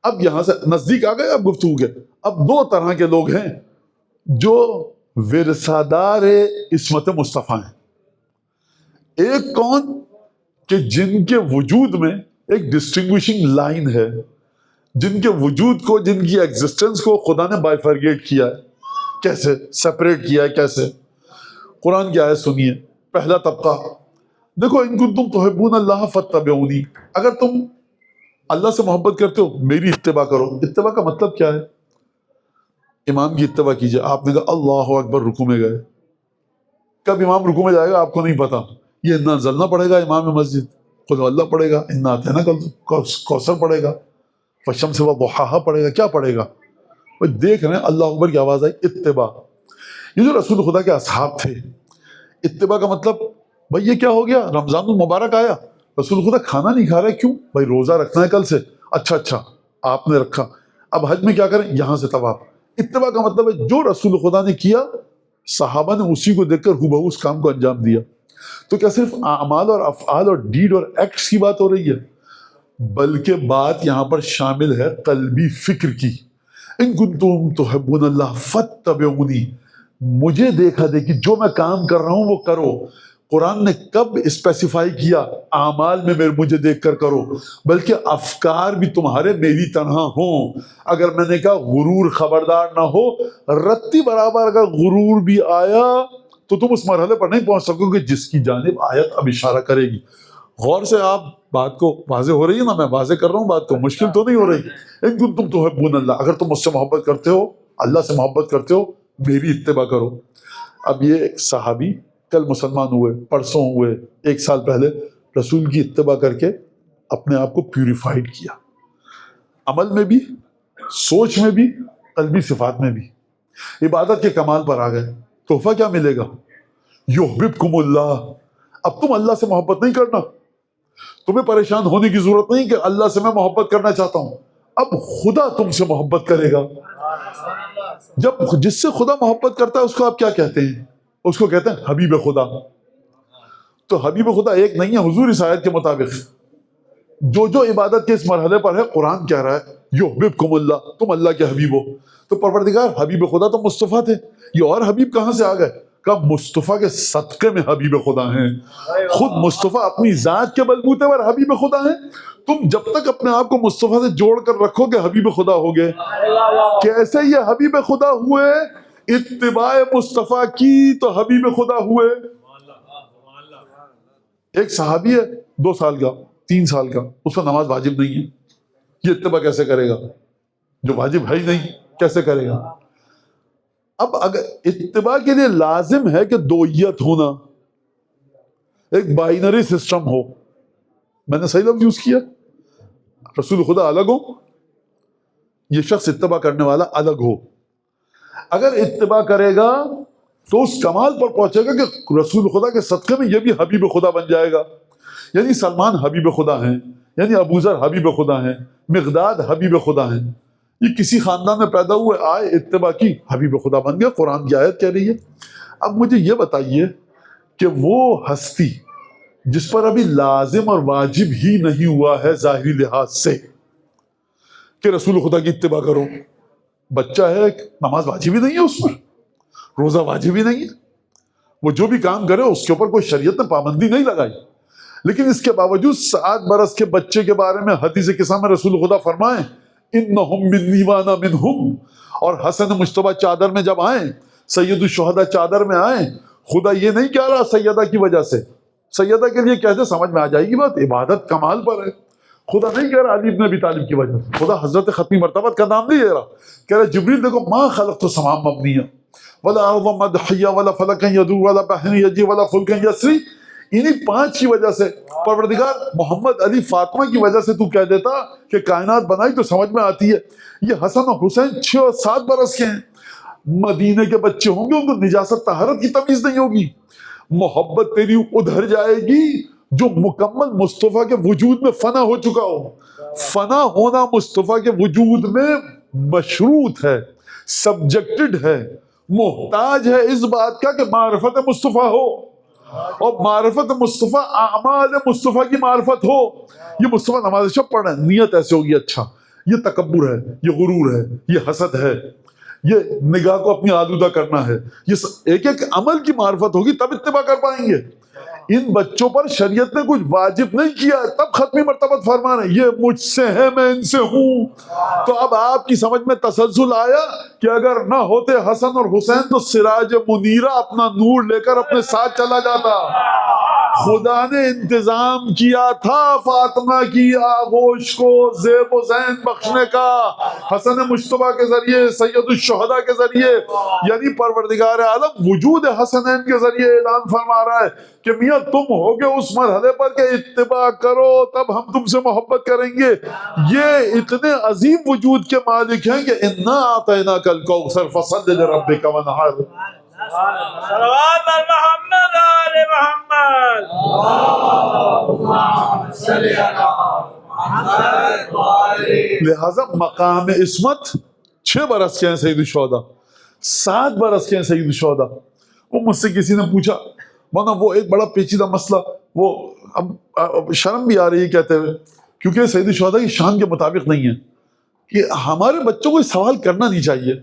اب یہاں سے نزدیک آ گئے اب گفتگو کے. اب 2 طرح کے لوگ ہیں جو ورثادار عصمت مصطفیٰ ہیں. ایک کون کہ جن کے وجود میں ایک ڈسٹنگوشنگ لائن ہے, جن کے وجود کو, جن کی ایگزسٹنس کو خدا نے بائیفرگیٹ کیا ہے. کیسے سپریٹ کیا ہے؟ کیسے؟ قرآن کی آیت سنیے. پہلا طبقہ دیکھو, ان کنتم تحبون اللہ فاتبعونی, اگر تم اللہ سے محبت کرتے ہو میری اتباع کرو. اتباع کا مطلب کیا ہے؟ امام کی اتباع کیجئے. آپ نے کہا اللہ اکبر, رکوع میں گئے. کب امام رکوع میں جائے گا آپ کو نہیں پتا. یہ انا انزلنا پڑے گا امام مسجد, قل اللہ پڑھے گا, انا اعطینا کوثر پڑھے گا, والشمس وضحاہا پڑھے گا, کیا پڑھے گا؟ وہ دیکھ رہے ہیں اللہ اکبر کی آواز آئی. اتباع. یہ جو رسول خدا کے اصحاب تھے, اتباع کا مطلب بھائی یہ کیا ہو گیا؟ رمضان المبارک آیا, رسول خدا کھانا نہیں کھا رہے, کیوں بھائی؟ روزہ رکھنا ہے کل سے. اچھا آپ نے رکھا. اب حج میں کیا کریں؟ یہاں سے طواف. اتباع کا مطلب ہے جو رسول خدا نے کیا صحابہ نے اسی کو دیکھ کر ہو اس کام کو انجام دیا. تو کیا صرف اعمال اور افعال اور ڈیڈ اور ایکٹس کی بات ہو رہی ہے؟ بلکہ بات یہاں پر شامل ہے قلبی فکر کی. ان کنتم تحبون اللہ فاتبعونی, مجھے دیکھا دیکھی جو میں کام کر رہا ہوں وہ کرو. قرآن نے کب اسپیسیفائی کیا اعمال میں مجھے دیکھ کر کرو, بلکہ افکار بھی تمہارے میری طرح ہوں. اگر میں نے کہا غرور خبردار نہ ہو, رتی برابر اگر غرور بھی آیا تو تم اس مرحلے پر نہیں پہنچ سکو گے جس کی جانب آیت اب اشارہ کرے گی. غور سے آپ بات کو, واضح ہو رہی ہے نا؟ میں واضح کر رہا ہوں بات کو, مشکل تو نہیں ہو رہی. ان کنتم تحبون اللہ, اگر تم مجھ سے محبت کرتے ہو, اللہ سے محبت کرتے ہو, میری اتباع کرو. اب یہ ایک صحابی کل مسلمان ہوئے, پرسوں ہوئے, 1 سال پہلے رسول کی اتباع کر کے اپنے آپ کو پیوریفائڈ کیا, عمل میں بھی, سوچ میں بھی, قلبی صفات میں بھی. عبادت کے کمال پر آ گئے. تحفہ کیا ملے گا؟ یحببکم اللہ. اب تم اللہ سے محبت نہیں کرنا, تمہیں پریشان ہونے کی ضرورت نہیں کہ اللہ سے میں محبت کرنا چاہتا ہوں. اب خدا تم سے محبت کرے گا. جب جس سے خدا محبت کرتا ہے اس کو آپ کیا کہتے ہیں؟ اس کو کہتے ہیں حبیب خدا. تو حبیب خدا ایک نہیں ہے حضور اس آیت کے مطابق. جو عبادت کے اس مرحلے پر ہے, قرآن کہہ رہا ہے یحببکم اللہ, تم اللہ کے حبیب ہو. تو پروردگار حبیب خدا تو مصطفیٰ تھے, یہ اور حبیب کہاں سے آ گئے؟ کب مصطفیٰ کے صدقے میں حبیب خدا ہیں. خود مصطفیٰ اپنی ذات کے بلبوتے پر حبیب خدا ہیں. تم جب تک اپنے آپ کو مصطفیٰ سے جوڑ کر رکھو گے حبیب خدا ہوگے. کیسے یہ حبیب خدا ہوئے؟ اتباع مصطفیٰ کی تو حبیب خدا ہوئے. ایک صحابی ہے 2 سال کا 3 سال کا, اس کا نماز واجب نہیں ہے, یہ اتباع کیسے کرے گا؟ جو واجب ہے ہی نہیں کیسے کرے گا؟ اب اگر اتباع کے لیے لازم ہے کہ دوئیت ہونا، ایک بائنری سسٹم ہو، میں نے صحیح لفظ یوز کیا، رسول خدا الگ ہو، یہ شخص اتباع کرنے والا الگ ہو. اگر اتباع کرے گا تو اس کمال پر پہنچے گا کہ رسول خدا کے صدقے میں یہ بھی حبیب خدا بن جائے گا. یعنی سلمان حبیب خدا ہیں، یعنی ابوذر حبیب خدا ہیں، مقداد حبیب خدا ہیں. یہ کسی خاندان میں پیدا ہوئے، آئے، اتباع کی، حبیب خدا بن گیا. قرآن کی آیت کہہ رہی ہے. اب مجھے یہ بتائیے کہ وہ ہستی جس پر ابھی لازم اور واجب ہی نہیں ہوا ہے ظاہری لحاظ سے کہ رسول خدا کی اتباع کرو، بچہ ہے، نماز واجب ہی نہیں ہے اس پر، روزہ واجب ہی نہیں ہے، وہ جو بھی کام کرے اس کے اوپر کوئی شریعت نے پابندی نہیں لگائی، لیکن اس کے باوجود 7 برس کے بچے کے بارے میں حدیث قصہ میں رسول خدا فرمائیں انہم منی وانا منہم. اور حسن مجتبیٰ چادر میں جب آئیں، سید الشہداء چادر میں آئیں، خدا یہ نہیں کہہ رہا سیدہ کی وجہ سے، سیدہ کے لیے کہتے سمجھ میں آ جائے گی بات، عبادت کمال پر ہے. خدا نہیں کہہ رہا علی بن ابی طالب کی وجہ سے، خدا حضرت ختمی مرتبت کا نام نہیں لے رہا، کہہ رہا جبریل دیکھو ما خلقت السماء مبنیہ ولا ارض مدحیہ ولا فلکا یدور ولا بحر یجری ولا فلکا یسری. انہی 5 کی وجہ سے پروردگار محمد علی فاطمہ کی وجہ سے تو کہہ دیتا کہ کائنات بنائی تو سمجھ میں آتی ہے. یہ حسن اور حسین 6 اور 7 برس کے ہیں، مدینے کے بچے ہوں گے، ان کو نجاست طہارت کی تمیز نہیں ہوگی. محبت تیری ادھر جائے گی جو مکمل مصطفیٰ کے وجود میں فنا ہو چکا ہو. فنا ہونا مصطفیٰ کے وجود میں مشروط ہے، سبجیکٹڈ ہے، محتاج ہے اس بات کا کہ معرفت مصطفیٰ ہو، اور معرفت مصطفیٰ اعمال مصطفیٰ کی معرفت ہو. یہ مصطفیٰ نماز شب پڑھ رہے ہیں، نیت ایسے ہوگی، اچھا یہ تکبر ہے، یہ غرور ہے، یہ حسد ہے، یہ نگاہ کو اپنی آلودہ کرنا ہے، یہ ایک ایک عمل کی معرفت ہوگی تب اتباع کر پائیں گے. ان بچوں پر شریعت نے کچھ واجب نہیں کیا ہے، تب ختمی مرتبت فرمان ہے یہ مجھ سے ہے میں ان سے ہوں. تو اب آپ کی سمجھ میں تسلسل آیا کہ اگر نہ ہوتے حسن اور حسین تو سراج منیرہ اپنا نور لے کر اپنے ساتھ چلا جاتا. خدا نے انتظام کیا تھا فاطمہ کی آغوش کو زیب و زین بخشنے کا، حسن مجتبیٰ کے ذریعے، سید الشہداء کے ذریعے. یعنی پروردگار عالم وجود حسنین کے ذریعے اعلان فرما رہا ہے کہ میاں تم ہوگے اس مرحلے پر کہ اتباع کرو تب ہم تم سے محبت کریں گے. یہ اتنے عظیم وجود کے مالک ہیں کہ انا اعطیناک الکوثر فصل لربک وانحر. صلوات بر محمد آل محمد. لہذا مقام عصمت 6 برس کے ہیں سید الشہداء، 7 برس کے ہیں سید الشہداء. وہ مجھ سے کسی نے پوچھا، ورنہ وہ ایک بڑا پیچیدہ مسئلہ، وہ اب شرم بھی آ رہی ہے کہتے ہوئے، کیونکہ سید الشہداء کی شان کے مطابق نہیں ہے کہ ہمارے بچوں کو سوال کرنا نہیں چاہیے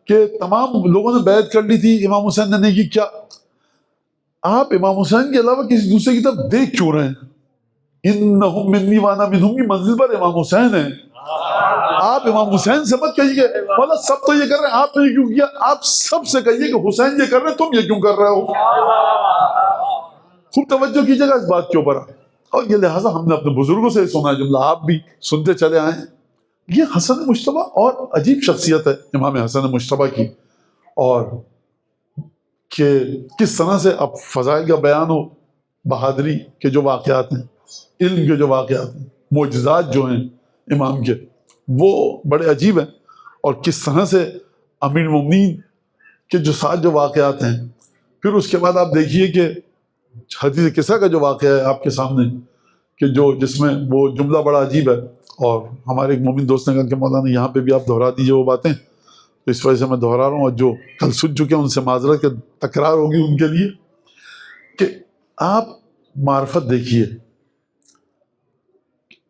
کہ تمام لوگوں نے بیعت کر لی تھی، امام حسین نے نہیں کی، کیا آپ امام حسین کے علاوہ کسی دوسرے کی طرف دیکھ کیوں رہے ہیں؟ انہم منی وانا منہم کی منزل پر امام حسین ہیں. آپ امام حسین سے مت کہیے کہ مولا سب تو یہ کر رہے ہیں آپ نے یہ کیوں کیا. آپ سب سے کہیے کہ حسین یہ کر رہے ہیں تم یہ کیوں کر رہے ہو. خوب توجہ کیجیے گا اس بات کے اوپر. اور یہ لہٰذا ہم نے اپنے بزرگوں سے سنا ہے جملہ، آپ بھی سنتے چلے آئے ہیں. یہ حسن مجتبیٰ اور عجیب شخصیت ہے امام حسن مجتبیٰ کی، اور کہ کس طرح سے اب فضائل کا بیان ہو، بہادری کے جو واقعات ہیں، علم کے جو واقعات ہیں، معجزات جو ہیں امام کے وہ بڑے عجیب ہیں. اور کس طرح سے امیر المومنین کے جو ساتھ جو واقعات ہیں. پھر اس کے بعد آپ دیکھیے کہ حدیث قصہ کا جو واقعہ ہے آپ کے سامنے کہ جس میں وہ جملہ بڑا عجیب ہے، اور ہمارے ایک مومن دوست نے کہا کہ مولانا یہاں پہ بھی آپ دہرا دیجیے وہ باتیں، تو اس وجہ سے میں دہرا رہا ہوں، اور جو کل سن چکے ہیں ان سے معذرت کہ تکرار ہوگی ان کے لیے. کہ آپ معرفت دیکھیے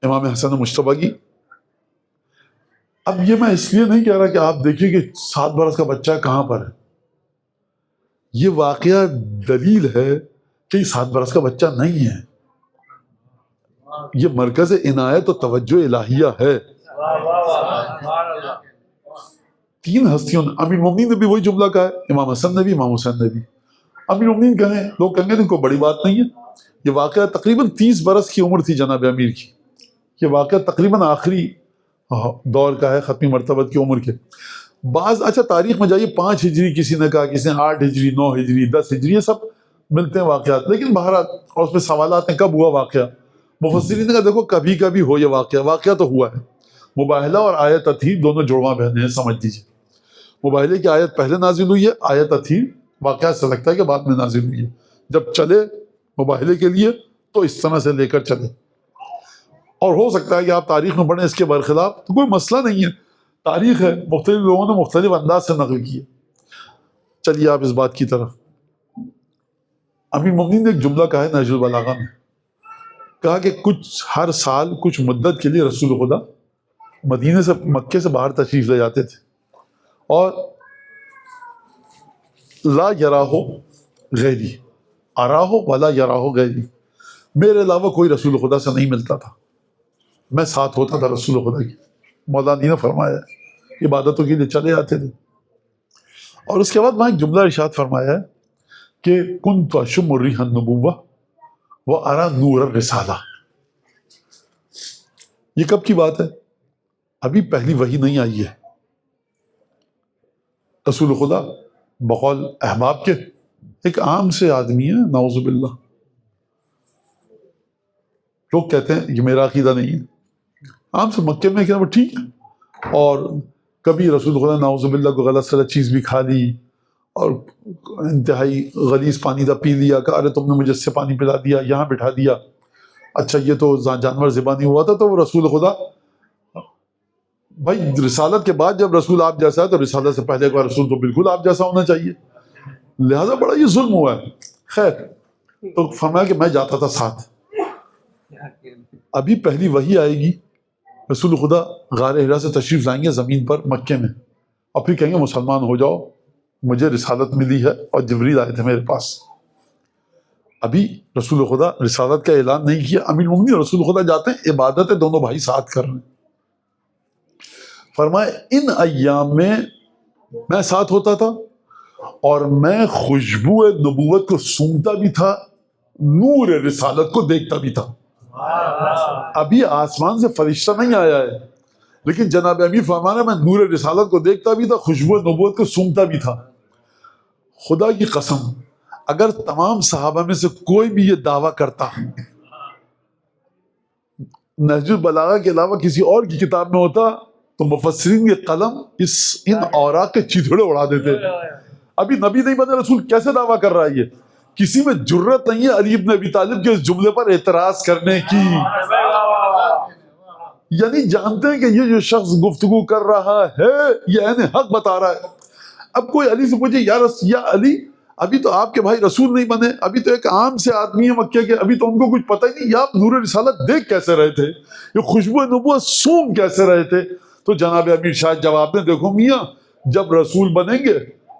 امام حسن مجتبیٰ کی. اب یہ میں اس لیے نہیں کہہ رہا کہ آپ دیکھیے کہ 7 برس کا بچہ کہاں پر ہے. یہ واقعہ دلیل ہے کہ یہ 7 برس کا بچہ نہیں ہے، یہ مرکز عنایت و توجہ الہیہ ہے. 3 ہستیوں نے، امیر المومنین نے بھی وہی جملہ کہا ہے، امام حسن نے بھی، امام حسین نے بھی. امیر المومنین کہیں، لوگ کہیں گے ان کو بڑی بات نہیں ہے. یہ واقعہ تقریباً 30 برس کی عمر تھی جناب امیر کی. یہ واقعہ تقریباً آخری دور کا ہے ختمی مرتبت کی عمر کے. بعض اچھا تاریخ میں جائیے 5 ہجری کسی نے کہا، کسی نے 8 ہجری، 9 ہجری، 10 ہجری، یہ سب ملتے ہیں واقعات، لیکن بہرحال اور اس پہ سوالات ہیں کب ہوا واقعہ. مفسرین نے کہا دیکھو کبھی کبھی ہو یہ واقعہ تو ہوا ہے. مباہلہ اور آیت اتھیر دونوں جڑواں بہنیں ہیں، سمجھ لیجیے. مباہلے کی آیت پہلے نازل ہوئی ہے، آیت اتھیر واقعہ سے لگتا ہے کہ بعد میں نازل ہوئی ہے. جب چلے مباہلے کے لیے تو اس طرح سے لے کر چلے. اور ہو سکتا ہے کہ آپ تاریخ میں پڑھیں اس کے برخلاف، تو کوئی مسئلہ نہیں ہے، تاریخ ہے، مختلف لوگوں نے مختلف انداز سے نقل کی ہے. چلیے آپ اس بات کی طرف. امیر المومنین نے ایک جملہ کہا ہے نہج البلاغہ میں، کہا کہ کچھ ہر سال کچھ مدت کے لیے رسول خدا مدینے سے مکے سے باہر تشریف لے جاتے تھے، اور لا یراہ غیری، اراہ ولا یراہ غیری، میرے علاوہ کوئی رسول خدا سے نہیں ملتا تھا، میں ساتھ ہوتا تھا رسول خدا کی. مولانا نے فرمایا ہے عبادتوں کے لیے چلے آتے تھے. اور اس کے بعد وہاں ایک جملہ ارشاد فرمایا ہے کہ کنت اشم ریح النبوہ وارا نور الرسالہ. یہ کب کی بات ہے؟ ابھی پہلی وحی نہیں آئی ہے. رسول خدا بقول احباب کے ایک عام سے آدمی ہے، نعوذ باللہ. لوگ کہتے ہیں یہ میرا عقیدہ نہیں ہے، عام سے مکے میں کہ ٹھیک ہے، اور کبھی رسول خدا نعوذ باللہ کو غلط سلط چیز بھی کھا لی اور انتہائی غلیظ پانی کا پی لیا کہ ارے تم نے مجھے اس سے پانی پلا دیا، یہاں بٹھا دیا، اچھا یہ تو جانور ذبح نہیں ہوا تھا. تو وہ رسول خدا بھائی رسالت کے بعد جب رسول آپ جیسا ہے تو رسالت سے پہلے کا رسول تو بالکل آپ جیسا ہونا چاہیے، لہذا بڑا یہ ظلم ہوا ہے. خیر تو فرمایا کہ میں جاتا تھا ساتھ. ابھی پہلی وحی آئے گی، رسول خدا غار حرا سے تشریف لائیں گے زمین پر مکے میں، اور پھر کہیں گے مسلمان ہو جاؤ، مجھے رسالت ملی ہے اور جبریل آئے تھے میرے پاس. ابھی رسول خدا رسالت کا اعلان نہیں کیا. امیر المومنین رسول خدا جاتے ہیں، عبادتیں دونوں بھائی ساتھ کر رہے ہیں. فرمائے ان ایام میں ساتھ ہوتا تھا اور میں خوشبو نبوت کو سونگتا بھی تھا، نور رسالت کو دیکھتا بھی تھا. ابھی آسمان سے فرشتہ نہیں آیا ہے، لیکن جناب امیر فرمانا میں نور رسالت کو دیکھتا بھی تھا، خوشبو نبوت کو سونگتا بھی تھا. خدا کی قسم اگر تمام صحابہ میں سے کوئی بھی یہ دعویٰ کرتا، نہج البلاغہ کے علاوہ کسی اور کی کتاب میں ہوتا، تو مفسرین کے قلم ان اوراق کے چیتھڑے اڑا دیتے. ابھی نبی نہیں بنے رسول کیسے دعویٰ کر رہا ہے؟ یہ کسی میں جرت نہیں ہے علی بن ابی طالب کے اس جملے پر اعتراض کرنے کی. یعنی جانتے ہیں کہ یہ جو شخص گفتگو کر رہا ہے یہ عین حق بتا رہا ہے. اب کوئی علی سے پوچھے یا علی ابھی تو آپ کے بھائی رسول نہیں بنے، ابھی تو ایک عام سے آدمی ہے مکے کے، ابھی تو ان کو کچھ پتہ ہی نہیں، یا آپ نور رسالت دیکھ کیسے رہے تھے، یہ خوشبو نبوت سونگ کیسے رہے تھے؟ تو جناب امیر شاید جواب دیں دیکھو میاں جب رسول بنیں گے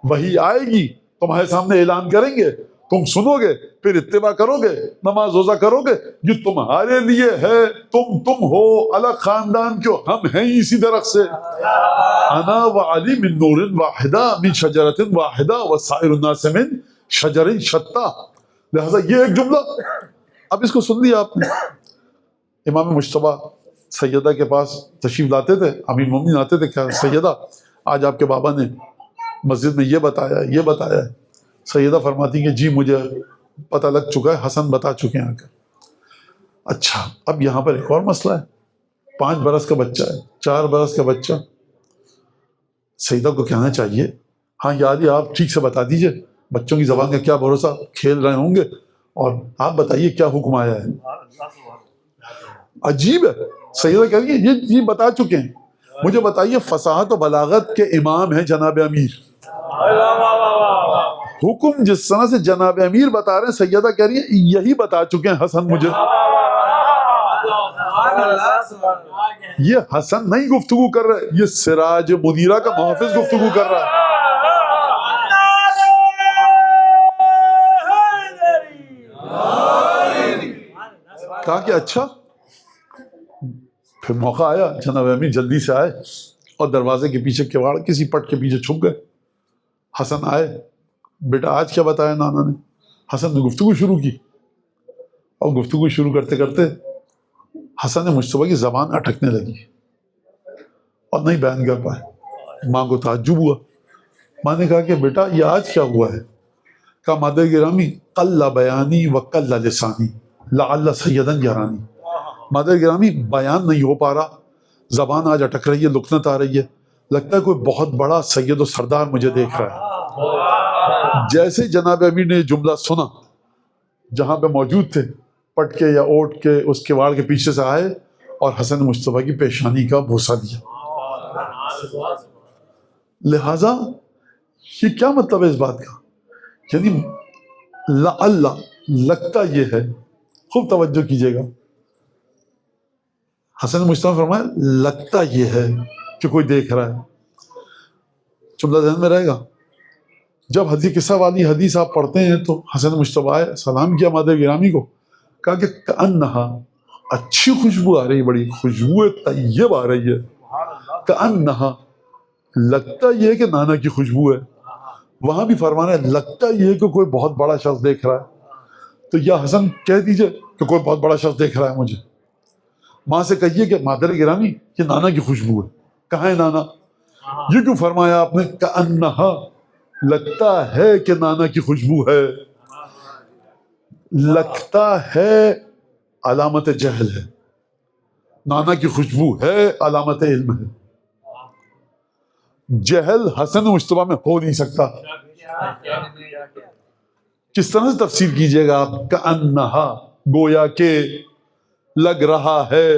وحی آئے گی، تمہارے سامنے اعلان کریں گے، تم سنو گے، پھر اتباع کرو گے، نماز روزہ کرو گے، یہ تمہارے لیے ہے، تم ہو الگ خاندان کیوں، ہم ہیں اسی درخت سے. انا وعلی من نور واحدہ من شجرۃ واحدہ وسائر الناس من شجر شتیٰ. لہذا یہ ایک جملہ اب اس کو سن لیا آپ نے. امام مجتبیٰ سیدہ کے پاس تشریف لاتے تھے، امیر المومنین آتے تھے کہ سیدہ آج آپ کے بابا نے مسجد میں یہ بتایا ہے. سیدہ فرماتی کہ جی مجھے پتہ لگ چکا ہے، حسن بتا چکے ہیں آ کر. اچھا اب یہاں پر ایک اور مسئلہ ہے، 5 برس کا بچہ ہے، 4 برس کا بچہ. سیدہ کو کہنا چاہیے ہاں یا علی آپ ٹھیک سے بتا دیجئے، بچوں کی زبان کا کیا بھروسہ، کھیل رہے ہوں گے، اور آپ بتائیے کیا حکم آیا ہے. عجیب ہے. سیدہ کہہ رہی ہے یہ بتا چکے ہیں، مجھے بتائیے فصاحت و بلاغت کے امام ہیں جناب امیر، حکم جس طرح سے جناب امیر بتا رہے ہیں، سیدہ کہہ رہی ہیں یہی بتا چکے ہیں حسن مجھے. یہ حسن نہیں گفتگو کر رہے، یہ سراج منیرہ کا محافظ گفتگو کر رہا ہے. کہا کہ اچھا. پھر موقع آیا، جناب امیر جلدی سے آئے اور دروازے کے پیچھے کواڑ کسی پٹ کے پیچھے چھپ گئے. حسن آئے، بیٹا آج کیا بتایا نانا نے؟ حسن نے گفتگو شروع کی، اور گفتگو شروع کرتے کرتے حسن مجتبیٰ کی زبان اٹکنے لگی اور نہیں بیان کر پائے. ماں کو تعجب ہوا. ماں نے کہا کہ بیٹا یہ آج کیا ہوا ہے؟ کہا مادر گرامی قل بیانی و قل لسانی لعل سیدن یرانی. مادر گرامی بیان نہیں ہو پا رہا، زبان آج اٹک رہی ہے، لکنت آ رہی ہے، لگتا ہے کوئی بہت بڑا سید و سردار مجھے دیکھ رہا ہے. جیسے جناب امیر نے یہ جملہ سنا، جہاں پہ موجود تھے پٹ کے یا اوٹ کے اس کے واڑ کے پیچھے سے آئے اور حسن مصطفیٰ کی پیشانی کا بوسہ دیا. لہذا یہ کیا مطلب ہے اس بات کا؟ یعنی لعل لگتا یہ ہے، خوب توجہ کیجیے گا، حسن مصطفیٰ فرمایا لگتا یہ ہے کہ کوئی دیکھ رہا ہے. جملہ ذہن میں رہے گا. جب حدیث قصہ والی حدیث آپ پڑھتے ہیں تو حسن مصطفیٰ آئے، سلام کیا مادر گرامی کو، کہا کہ کأنہا اچھی خوشبو آ رہی، بڑی خوشبو طیب آ رہی ہے. کأنہا لگتا یہ ہے کہ نانا کی خوشبو ہے. وہاں بھی فرمانا ہے لگتا یہ ہے کہ کوئی بہت بڑا شخص دیکھ رہا ہے. تو یا حسن کہہ دیجئے کہ کوئی بہت بڑا شخص دیکھ رہا ہے مجھے. ماں سے کہیے کہ مادر گرامی یہ نانا کی خوشبو ہے. کہاں ہے نانا؟ یہ کیوں فرمایا آپ نے کأنہا لگتا ہے کہ نانا کی خوشبو ہے؟ لگتا ہے علامت جہل ہے، نانا کی خوشبو ہے علامت علم ہے. جہل حسن مصطفیٰ میں ہو نہیں سکتا. کس طرح سے تفسیر کیجئے گا آپ؟ کأنہا گویا کہ لگ رہا ہے.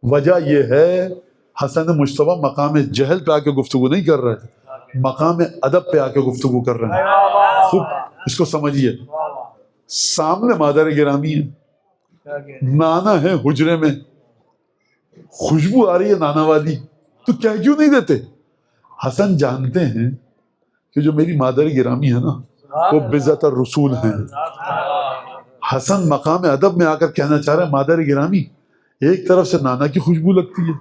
وجہ یہ ہے حسن مصطفیٰ مقام جہل پہ آ کے گفتگو نہیں کر رہے، مقام ادب پہ آ کے گفتگو کر رہے ہیں. خوب اس کو سمجھیے. سامنے مادر گرامی ہے، نانا ہے حجرے میں، خوشبو آ رہی ہے نانا والی، تو کہہ کیوں نہیں دیتے؟ حسن جانتے ہیں کہ جو میری مادر گرامی ہے نا وہ بذات الرسول ہیں. حسن مقام ادب میں آ کر کہنا چاہ رہے ہیں مادر گرامی ایک طرف سے نانا کی خوشبو لگتی ہے،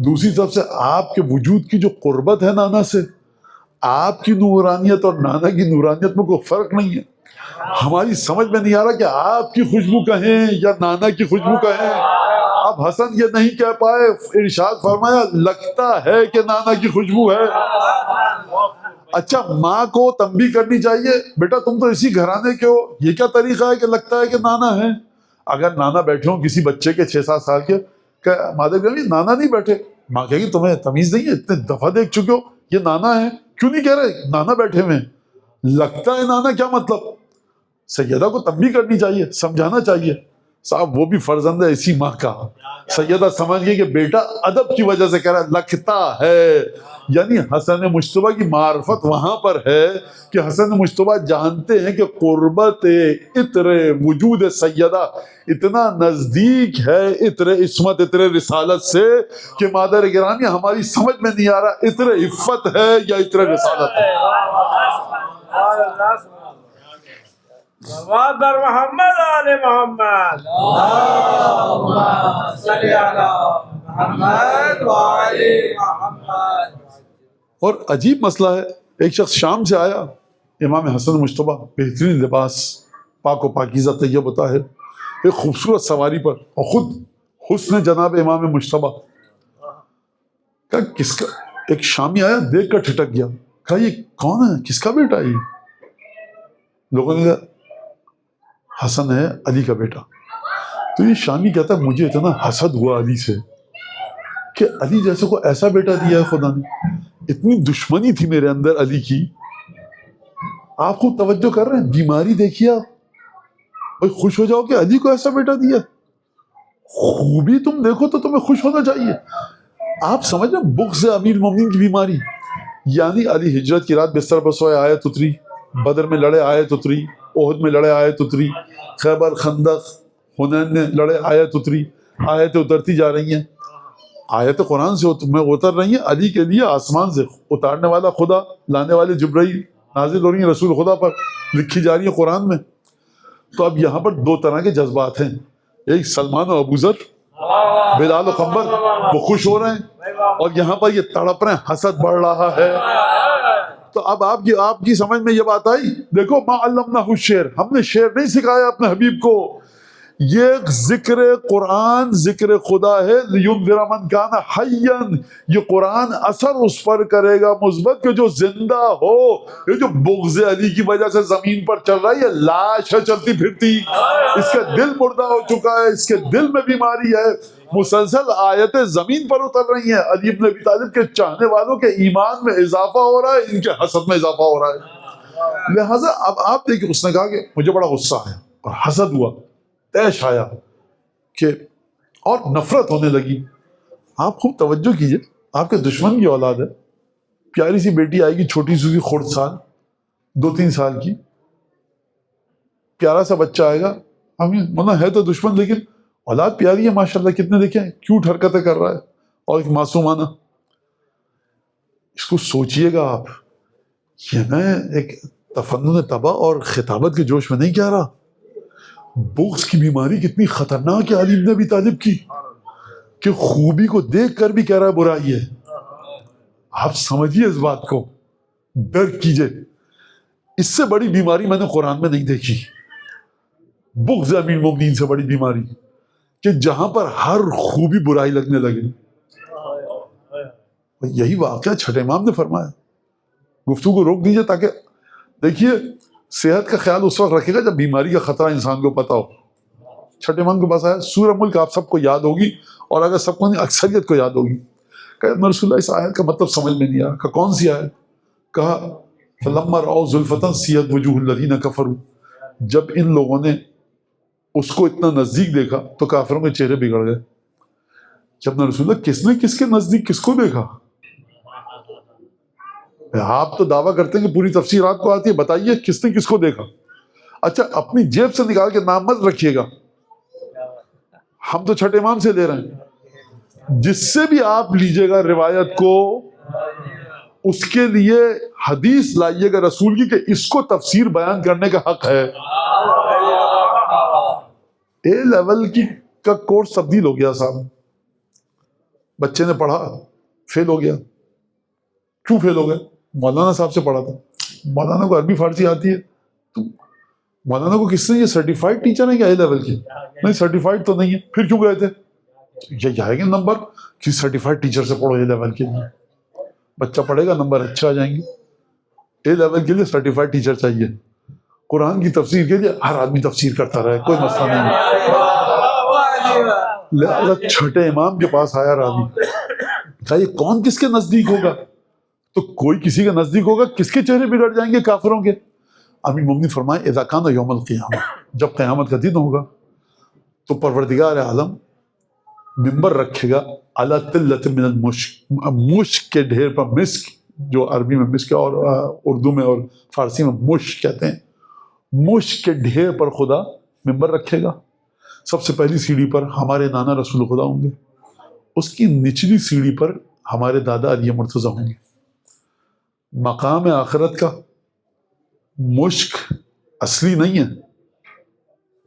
دوسری طرف سے آپ کے وجود کی جو قربت ہے نانا سے، آپ کی نورانیت اور نانا کی نورانیت میں کوئی فرق نہیں ہے. ہماری سمجھ میں نہیں آ رہا کہ آپ کی خوشبو کہیں یا نانا کی خوشبو کہیں. اب حسن یہ نہیں کہہ پائے، ارشاد فرمایا لگتا ہے کہ نانا کی خوشبو ہے. اچھا ماں کو تنبیہ کرنی چاہیے، بیٹا تم تو اسی گھرانے کے ہو، یہ کیا طریقہ ہے کہ لگتا ہے کہ نانا ہے؟ اگر نانا بیٹھے ہوں کسی بچے کے 6-7 سال کے، کہ مادر گرامی نانا نہیں بیٹھے، ماں کہے گی تمہیں تمیز نہیں ہے، اتنے دفعہ دیکھ چکے ہو یہ نانا ہے، کیوں نہیں کہہ رہے نانا بیٹھے ہوئے ہیں؟ لگتا ہے نانا کیا مطلب؟ سیدہ کو تنبیہ کرنی چاہیے، سمجھانا چاہیے. صاحب وہ بھی فرزند ہے اسی ماں کا. سیدہ سمجھ گئی کہ بیٹا ادب کی وجہ سے کہہ رہا ہے لگتا ہے، یعنی حسن مصطفیٰ کی معرفت وہاں پر ہے کہ حسن مصطفیٰ جانتے ہیں کہ قربت عطر وجود سیدہ اتنا نزدیک ہے عطر عصمت عطر رسالت سے کہ مادر گرامی ہماری سمجھ میں نہیں آ رہا عطر عفت ہے یا عطر رسالت ہے. صلوات بر محمد آل محمد. اللهم صل علی محمد و آل محمد. اور عجیب مسئلہ ہے، ایک شخص شام سے آیا، امام حسن مصطفیٰ بہترین لباس، پاک و پاکیزہ طیب طاہر، ایک خوبصورت سواری پر، اور خود حسن جناب امام مصطفیٰ. کہا کس کا؟ ایک شامی آیا دیکھ کر ٹھٹک گیا، کہا یہ کون ہے، کس کا بیٹا ہے یہ؟ لوگوں نے کہا حسن ہے علی کا بیٹا. تو یہ شامی کہتا ہے مجھے اتنا حسد ہوا علی سے کہ علی جیسے کو ایسا بیٹا دیا ہے خدا نے. اتنی دشمنی تھی میرے اندر علی کی. آپ خوب توجہ کر رہے ہیں، بیماری دیکھیے آپ، بھائی خوش ہو جاؤ کہ علی کو ایسا بیٹا دیا. خوبی تم دیکھو تو تمہیں خوش ہونا چاہیے. آپ سمجھ رہے ہیں بغض امیر المومنین کی بیماری، یعنی علی ہجرت کی رات بستر پر سوئے، آیت اتری، بدر میں لڑے آیت اتری، احد میں لڑے آیت اتری، خیبر خندق حنین میں لڑے آیت اتری، آیتیں اترتی جا رہی ہیں. آیت قرآن سے میں اتر رہی ہیں علی کے لیے، آسمان سے اتارنے والا خدا، لانے والے جبرائیل، نازل ہو رہی ہیں رسول خدا پر، لکھی جا رہی ہیں قرآن میں. تو اب یہاں پر 2 طرح کے جذبات ہیں، ایک سلمان و ابو ذر، بلال و قمر، وہ خوش ہو رہے ہیں، اور یہاں پر یہ تڑپ رہے ہیں، حسد بڑھ رہا ہے. تو اب آپ کی سمجھ میں یہ بات آئی، دیکھو ما علمناہ الشعر، ہم نے شعر نہیں سکھایا اپنے حبیب کو، یہ ذکر قرآن ذکر خدا ہے، لِيُنذِرَ مَنْ كَانَ حَيًّا، یہ قرآن اثر اس پر کرے گا مثبت کہ جو زندہ ہو. یہ جو بغض علی کی وجہ سے زمین پر چل رہا ہے یہ لاش ہے چلتی پھرتی، اس کا دل مردہ ہو چکا ہے، اس کے دل میں بیماری ہے. مسلسل آیتیں زمین پر اتر رہی ہیں، علی بن ابی طالب کے چاہنے والوں کے ایمان میں اضافہ ہو رہا ہے، ان کے حسد میں اضافہ ہو رہا ہے. لہٰذا اب آپ دیکھیں، اس نے کہا کہ مجھے بڑا غصہ ہے اور حسد ہوا، تیش آیا کہ اور نفرت ہونے لگی. آپ خوب توجہ کیجئے، آپ کے دشمن کی اولاد ہے، پیاری سی بیٹی آئے گی چھوٹی سی خرد سال 2-3 سال کی، پیارا سا بچہ آئے گا، منع ہے تو دشمن لیکن اولاد پیاری ہے ماشاءاللہ، کتنے دیکھیں کیوٹ حرکتیں کر رہا ہے اور ایک معصومانہ. اس کو سوچئے گا آپ، یہ میں ایک تفنن طبع اور خطابت کے جوش میں نہیں کہہ رہا. بغض کی بیماری کتنی خطرناک ہے علی بن ابی طالب کی، کہ خوبی کو دیکھ کر بھی کہہ رہا ہے برائی ہے. آپ سمجھیے اس بات کو، درک کیجئے. اس سے بڑی بیماری میں نے قرآن میں نہیں دیکھی، بغض امیر المومنین سے بڑی بیماری، کہ جہاں پر ہر خوبی برائی لگنے لگے. یہی واقعہ چھٹے امام نے فرمایا. گفتگو کو روک دیجئے تاکہ دیکھیے صحت کا خیال اس وقت رکھے گا جب بیماری کا خطرہ انسان کو پتا ہو. چھٹے امام کے پاس آیا، سورہ ملک آپ سب کو یاد ہوگی، اور اگر سب کو نہیں اکثریت کو یاد ہوگی. کہ رسول اللہ اس آیت کا مطلب سمجھ میں نہیں آیا. کہ کون سی آیت؟ کہا فَلَمَّا رَأَوْا زُلْفَةً سِيَتْ وُجُوهُ الَّذِينَ كَفَرُوا، جب ان لوگوں نے اس کو اتنا نزدیک دیکھا تو کافروں کے چہرے بگڑ گئے. کہ اپنا رسول اللہ کس نے کس کے نزدیک کس کو دیکھا؟ آپ تو دعویٰ کرتے ہیں کہ پوری تفسیرات کو آتی ہے، بتائیے کس نے کس کو دیکھا. اچھا اپنی جیب سے نکال کے نام مت رکھیے گا، ہم تو چھٹے امام سے لے رہے ہیں. جس سے بھی آپ لیجئے گا روایت کو، اس کے لیے حدیث لائیے گا رسول کی کہ اس کو تفسیر بیان کرنے کا حق ہے. اے لیول کا کورس تبدیل ہو گیا صاحب، بچے نے پڑھا فیل ہو گیا. کیوں فیل ہو گئے؟ مولانا صاحب سے پڑھا تھا، مولانا کو عربی فارسی آتی ہے. تو مولانا کو کس نے، یہ سرٹیفائڈ ٹیچر ہے کیا اے لیول کی؟ نہیں سرٹیفائڈ تو نہیں ہے. پھر کیوں گئے تھے؟ یہ جائے گا نمبر کہ سرٹیفائڈ ٹیچر سے پڑھو اے لیول کے لیے. بچہ پڑھے گا نمبر اچھا آ جائیں گے. اے لیول کے لیے سرٹیفائڈ ٹیچر چاہیے. قرآن کی تفسیر کے لیے ہر آدمی تفسیر کرتا رہے، کوئی مسئلہ نہیں ہے. لہذا چھٹے امام کے پاس آیا راوی، کہا یہ کون کس کے نزدیک ہوگا؟ تو کوئی کسی کے نزدیک ہوگا. کس کے چہرے بگڑ جائیں گے؟ کافروں کے. امیر مومنین فرمائے اذا کان یوم القیامہ، جب قیامت کا دن ہوگا تو پروردگار عالم ممبر رکھے گا علی تلۃ من المشک، مشک کے ڈھیر پر. مسک جو عربی میں مسک اور اردو میں اور فارسی میں مشک کہتے ہیں. مشک کے ڈھیر پر خدا ممبر رکھے گا. سب سے پہلی سیڑھی پر ہمارے نانا رسول خدا ہوں گے، اس کی نچلی سیڑھی پر ہمارے دادا علی مرتضیٰ ہوں گے. مقام آخرت کا مشک اصلی نہیں ہے،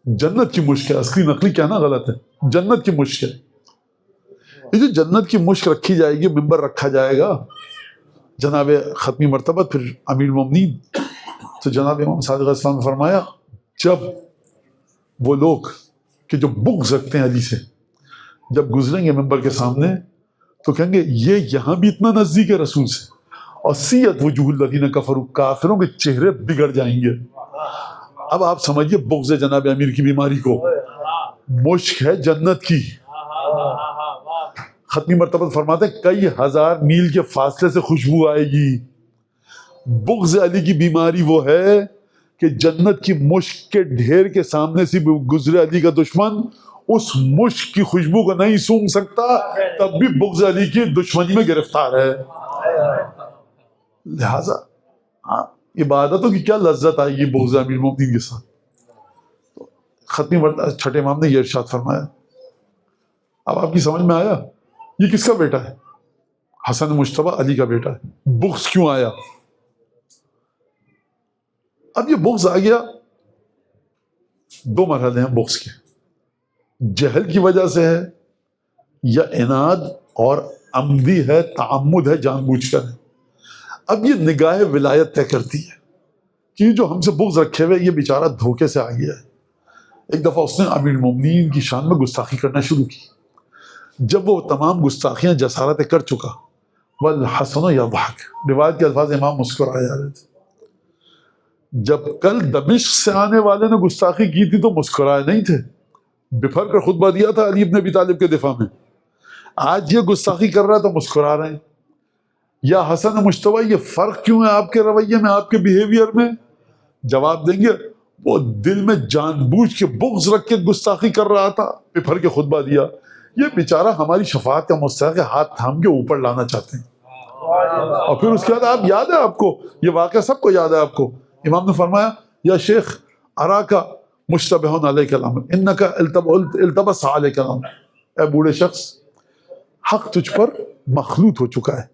جنت کی مشک ہے. اصلی نقلی کہنا غلط ہے، جنت کی مشک ہے. یہ جو جنت کی مشک رکھی جائے گی، ممبر رکھا جائے گا جناب ختمی مرتبہ پھر امیر المومنین. تو جناب امام صادق علیہ السلام نے فرمایا جب وہ لوگ کہ جو بغض رکھتے ہیں علی سے جب گزریں گے ممبر کے سامنے تو کہیں گے یہ یہاں بھی اتنا نزدیک ہے رسول سے. اور سیت وجوہ الذین کفروا، کافروں کے چہرے بگڑ جائیں گے. اب آپ سمجھیے بغض جناب امیر کی بیماری کو. مشک ہے جنت کی. ختمی مرتبہ فرماتے ہیں کئی ہزار میل کے فاصلے سے خوشبو آئے گی. بغض علی کی بیماری وہ ہے کہ جنت کی مشک کے ڈھیر کے سامنے سے گزرے علی کا دشمن اس مشک کی خوشبو کو نہیں سونگھ سکتا، تب بھی بغض علی کی دشمنی میں گرفتار ہے. لہذا عبادتوں کی کیا لذت آئے گی بغض امیر المومنین کے ساتھ. ختمی چھٹے امام نے یہ ارشاد فرمایا. اب آپ کی سمجھ میں آیا یہ کس کا بیٹا ہے؟ حسن مجتبیٰ علی کا بیٹا ہے. بغض کیوں آیا؟ اب یہ بغض آ گیا، دو مرحلے ہیں بغض کے. جہل کی وجہ سے ہے یا عناد اور عمدی ہے، تعمد ہے، جان بوجھ کر ہے. اب یہ نگاہ ولایت طے کرتی ہے کہ جو ہم سے بغض رکھے ہوئے یہ بیچارہ دھوکے سے آ گیا ہے، ایک دفعہ اس نے امیر المومنین کی شان میں گستاخی کرنا شروع کی. جب وہ تمام گستاخیاں جسارت کر چکا، والحسن یضحک، روایت کے الفاظ امام مسکرائے جا رہے تھے. جب کل دمشق سے آنے والے نے گستاخی کی تھی تو مسکرائے نہیں تھے، بپھر کر خطبہ دیا تھا علی بن ابی طالب کے دفاع میں. آج یہ گستاخی کر رہا ہے تو مسکرا رہے ہیں. یا حسن مجتبیٰ یہ فرق کیوں ہے آپ کے رویے میں، آپ کے بیہیویئر میں؟ جواب دیں گے وہ دل میں جان بوجھ کے بغض رکھ کے گستاخی کر رہا تھا، پھر کے خطبہ دیا. یہ بیچارہ ہماری شفاعت کا مستحق ہے، ہاتھ تھام کے اوپر لانا چاہتے ہیں. اور پھر اس کے بعد آپ یاد ہے، آپ کو یہ واقعہ سب کو یاد ہے. آپ کو امام نے فرمایا یا شیخ اراکا مشتبہ علیک الامر انک التبس علیک الامر، اے بوڑھے شخص حق تجھ پر مخلوط ہو چکا ہے،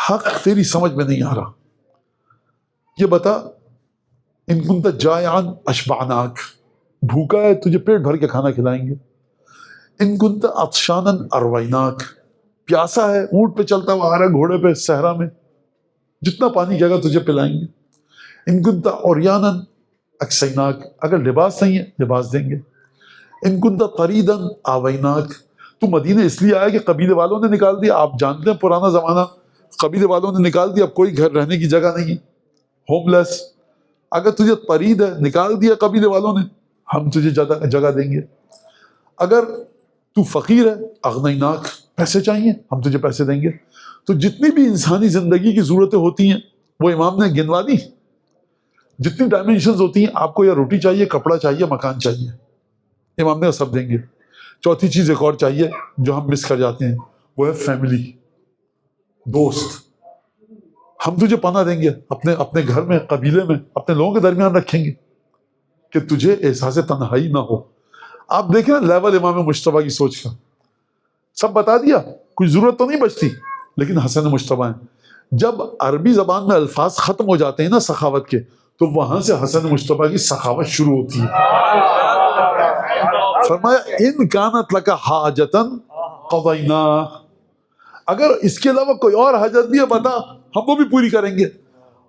حق تیری سمجھ میں نہیں آ رہا. یہ بتا ان کنت جائعا اشبعناک، بھوکا ہے تجھے پیٹ بھر کے کھانا کھلائیں گے. ان کنت عطشانا ارویناک، پیاسا ہے اونٹ پہ چلتا ہوا آ رہا ہے گھوڑے پہ صحرا میں، جتنا پانی کہے گا تجھے پلائیں گے. ان کنت عریانا اکسیناک، اگر لباس نہیں ہے لباس دیں گے. ان کنت طریدا آویناک، تو مدینہ اس لیے آیا کہ قبیلے والوں نے نکال دیا. آپ جانتے ہیں پرانا زمانہ، قبیلے والوں نے نکال دیا، اب کوئی گھر رہنے کی جگہ نہیں، ہوم لیس. اگر تجھے طرید ہے نکال دیا قبیلے والوں نے، ہم تجھے جگہ دیں گے. اگر تو فقیر ہے اغنیناک، پیسے چاہیے ہم تجھے پیسے دیں گے. تو جتنی بھی انسانی زندگی کی ضرورتیں ہوتی ہیں وہ امام نے گنوا دی. جتنی ڈائمینشنز ہوتی ہیں، آپ کو یا روٹی چاہیے، کپڑا چاہیے، مکان چاہیے، امام نے سب دیں گے. چوتھی چیز ایک اور چاہیے جو ہم مس کر جاتے ہیں، وہ ہے فیملی، دوست. ہم تجھے پناہ دیں گے، اپنے گھر میں، قبیلے میں، اپنے لوگوں کے درمیان رکھیں گے کہ تجھے احساس تنہائی نہ ہو. آپ دیکھیں نا لیول امام مجتبیٰ کی سوچ کا، سب بتا دیا، کوئی ضرورت تو نہیں بچتی. لیکن حسن مجتبیٰ ہیں. جب عربی زبان میں الفاظ ختم ہو جاتے ہیں نا سخاوت کے، تو وہاں سے حسن مجتبیٰ کی سخاوت شروع ہوتی ہے. فرمایا ان کانت لک حاجتن قضینا، اگر اس کے علاوہ کوئی اور حاجت بھی ہے بتا، ہم وہ بھی پوری کریں گے.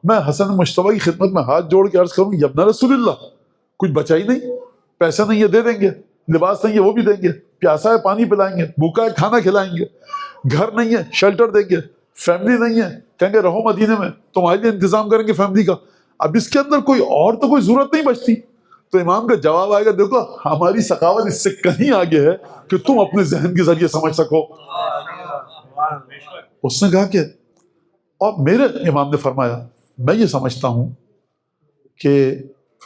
میں حسن مجتبیٰ کی خدمت میں ہاتھ جوڑ کے عرض کروں یا ابن رسول اللہ، کچھ بچا ہی نہیں، پیسہ نہیں ہے دے دیں گے، لباس نہیں ہے وہ بھی دیں گے، پیاسا ہے پانی پلائیں گے، بھوکا ہے کھانا کھلائیں گے، گھر نہیں ہے شیلٹر دیں گے، فیملی نہیں ہے کہیں گے رہو مدینے میں، تمہارے لیے انتظام کریں گے فیملی کا. اب اس کے اندر کوئی اور تو کوئی ضرورت نہیں بچتی. تو امام کا جواب آئے گا دیکھو ہماری سخاوت اس سے کہیں آگے ہے کہ تم اپنے ذہن کے ذریعے سمجھ سکو. اس نے کہا کہ اور میرے امام نے فرمایا میں یہ سمجھتا ہوں کہ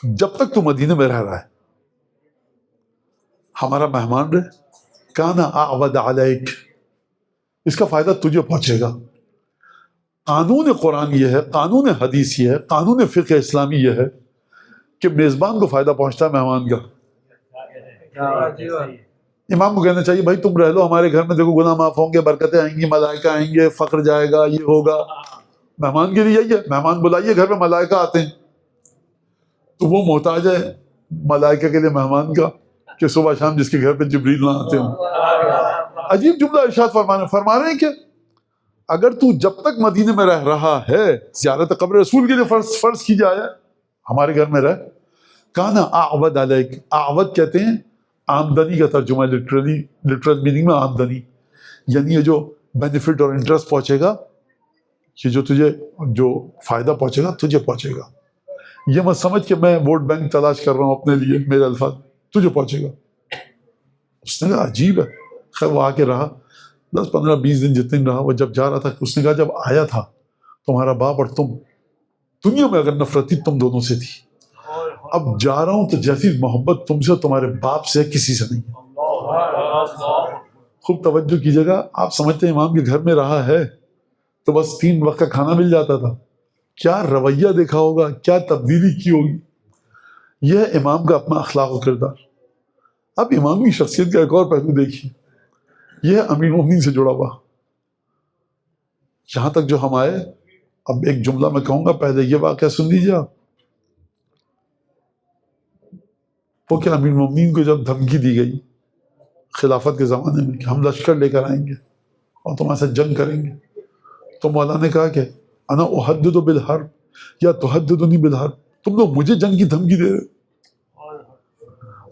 جب تک تو مدینے میں رہ رہا ہے ہمارا مہمان رہے، کانا اعود علیک، اس کا فائدہ تجھے پہنچے گا. قانون قرآن یہ ہے، قانون حدیث یہ ہے، قانون فقہ اسلامی یہ ہے کہ میزبان کو فائدہ پہنچتا ہے مہمان کا. امام کو کہنا چاہیے بھائی تم رہ لو ہمارے گھر میں، دیکھو گناہ معاف ہوں گے، برکتیں آئیں گی، ملائکہ آئیں گے، فقر جائے گا، یہ ہوگا. مہمان کے لیے یہی ہے، مہمان بلائیے، گھر میں ملائکہ آتے ہیں. تو وہ محتاج ہے ملائکہ کے لیے مہمان کا کہ صبح شام جس کے گھر پہ جبریل نہ آتے ہوں. عجیب جملہ ارشاد فرما رہے ہیں کہ اگر تو جب تک مدینے میں رہ رہا ہے، زیارت قبر رسول کے لیے فرض کی جائے، ہمارے گھر میں رہ. کانا اعود علیک، اعود کہتے ہیں آمدنی کا ترجمہ، لٹرل میننگ میں آمدنی، یعنی یہ جو بینیفٹ اور انٹرسٹ پہنچے گا، یہ جو تجھے جو فائدہ پہنچے گا تجھے پہنچے گا. یہ مت سمجھ کہ میں ووٹ بینک تلاش کر رہا ہوں اپنے لیے، میرے الفاظ، تجھے پہنچے گا. اس نے کہا عجیب ہے. خیر وہ آ کے رہا 10 15 20 دن جتنے رہا. وہ جب جا رہا تھا اس نے کہا جب آیا تھا تمہارا باپ اور تم، دنیا میں اگر نفرت تھی تم دونوں سے تھی، اب جا رہا ہوں تو جیسی محبت تم سے تمہارے باپ سے کسی سے نہیں ہے. خوب توجہ کیجیے گا. آپ سمجھتے ہیں امام کے گھر میں رہا ہے تو بس 3 وقت کا کھانا مل جاتا تھا؟ کیا رویہ دیکھا ہوگا، کیا تبدیلی کی ہوگی. یہ ہے امام کا اپنا اخلاق و کردار. اب امام کی شخصیت کا ایک اور پہلو دیکھیے، یہ ہے امیر المومنین سے جڑا ہوا. یہاں تک جو ہم آئے، اب ایک جملہ میں کہوں گا، پہلے یہ واقعہ سن لیجیے آپ. وہ کہ امیر المومنین کو جب دھمکی دی گئی خلافت کے زمانے میں کہ ہم لشکر لے کر آئیں گے اور تمہارے ساتھ جنگ کریں گے، تو مولانا نے کہا کہ انا احدد بالحرب یا تحددنی بالحرب، تم لوگ مجھے جنگ کی دھمکی دے رہے.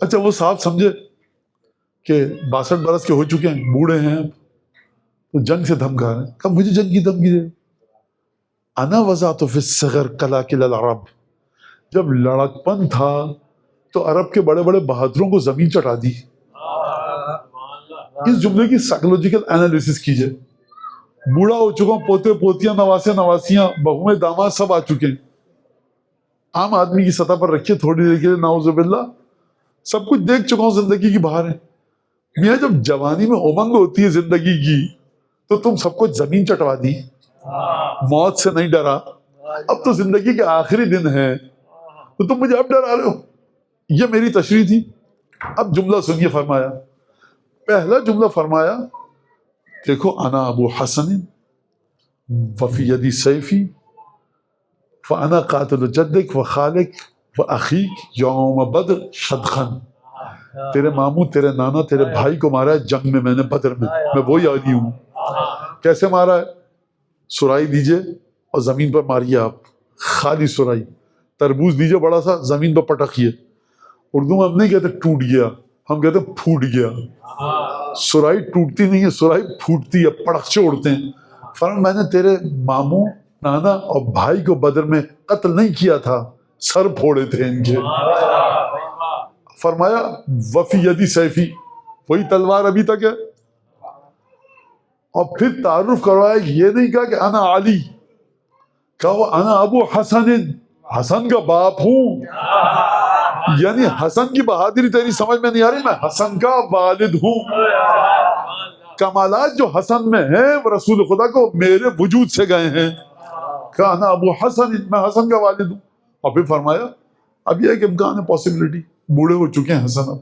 اچھا وہ صاحب سمجھے کہ 62 برس کے ہو چکے ہیں، بوڑھے ہیں اب، تو جنگ سے دھمکا رہے ہیں. کہا مجھے جنگ کی دھمکی دے. انا وضعت فی الصغر قلاقل العرب، جب لڑکپن تھا تو عرب کے بڑے بڑے بہادروں کو زمین چٹا دی. اس جملے کی سائیکولوجیکل انالیسس کیجئے. بوڑھا ہو چکا ہوں، پوتے پوتیاں نواسے نواسیاں بہویں داماد سب آ چکے ہیں. عام آدمی کی سطح پر رکھیے تھوڑی دیر کے لیے، نعوذ باللہ سب کچھ دیکھ چکا ہوں زندگی کی باہر ہے. میاں جب جوانی میں امنگ ہوتی ہے زندگی کی تو تم سب کچھ زمین چٹوا دی، موت سے نہیں ڈرا. اب تو زندگی کے آخری دن ہے تو تم مجھے اب ڈرا رہے ہو. یہ میری تشریح تھی. اب جملہ سنیے. فرمایا، پہلا جملہ فرمایا دیکھو، انا ابو حسن وفی یدی سیفی فانا قاتل جدک و خالک و اخیک یوم بدر شدخن. تیرے ماموں، تیرے نانا، تیرے بھائی کو مارا ہے جنگ میں، میں نے بدر میں وہی آدمی ہوں. کیسے مارا ہے؟ سرائی دیجئے اور زمین پر ماریے. آپ خالی سرائی، تربوز دیجئے بڑا سا، زمین پر پٹکیے. اردو میں ہم نہیں کہتے ٹوٹ گیا، ہم کہتے پھوٹ گیا. سرائی ٹوٹتی نہیں ہے، سرائی پھوٹتی ہے، پڑخچے اڑتے ہیں. فرمایا میں نے تیرے ماموں، نانا اور بھائی کو بدر میں قتل نہیں کیا تھا، سر پھوڑے تھے ان کے. فرمایا وفی یدی سیفی، وہی تلوار ابھی تک ہے. اور پھر تعارف کروایا، یہ نہیں کہا کہ انا علی، کہا وہ انا ابو حسن، حسن کا باپ ہوں. یعنی حسن کی بہادری تیری سمجھ میں نہیں آ رہی، میں حسن کا والد ہوں. کمالات جو حسن میں ہیں وہ رسول خدا کو میرے وجود سے گئے ہیں. کہا انا ابو حسن، میں حسن کا والد ہوں. اور پھر فرمایا اب یہ ایک امکان ہے، پاسبلٹی، بوڑھے ہو چکے ہیں حسن. اب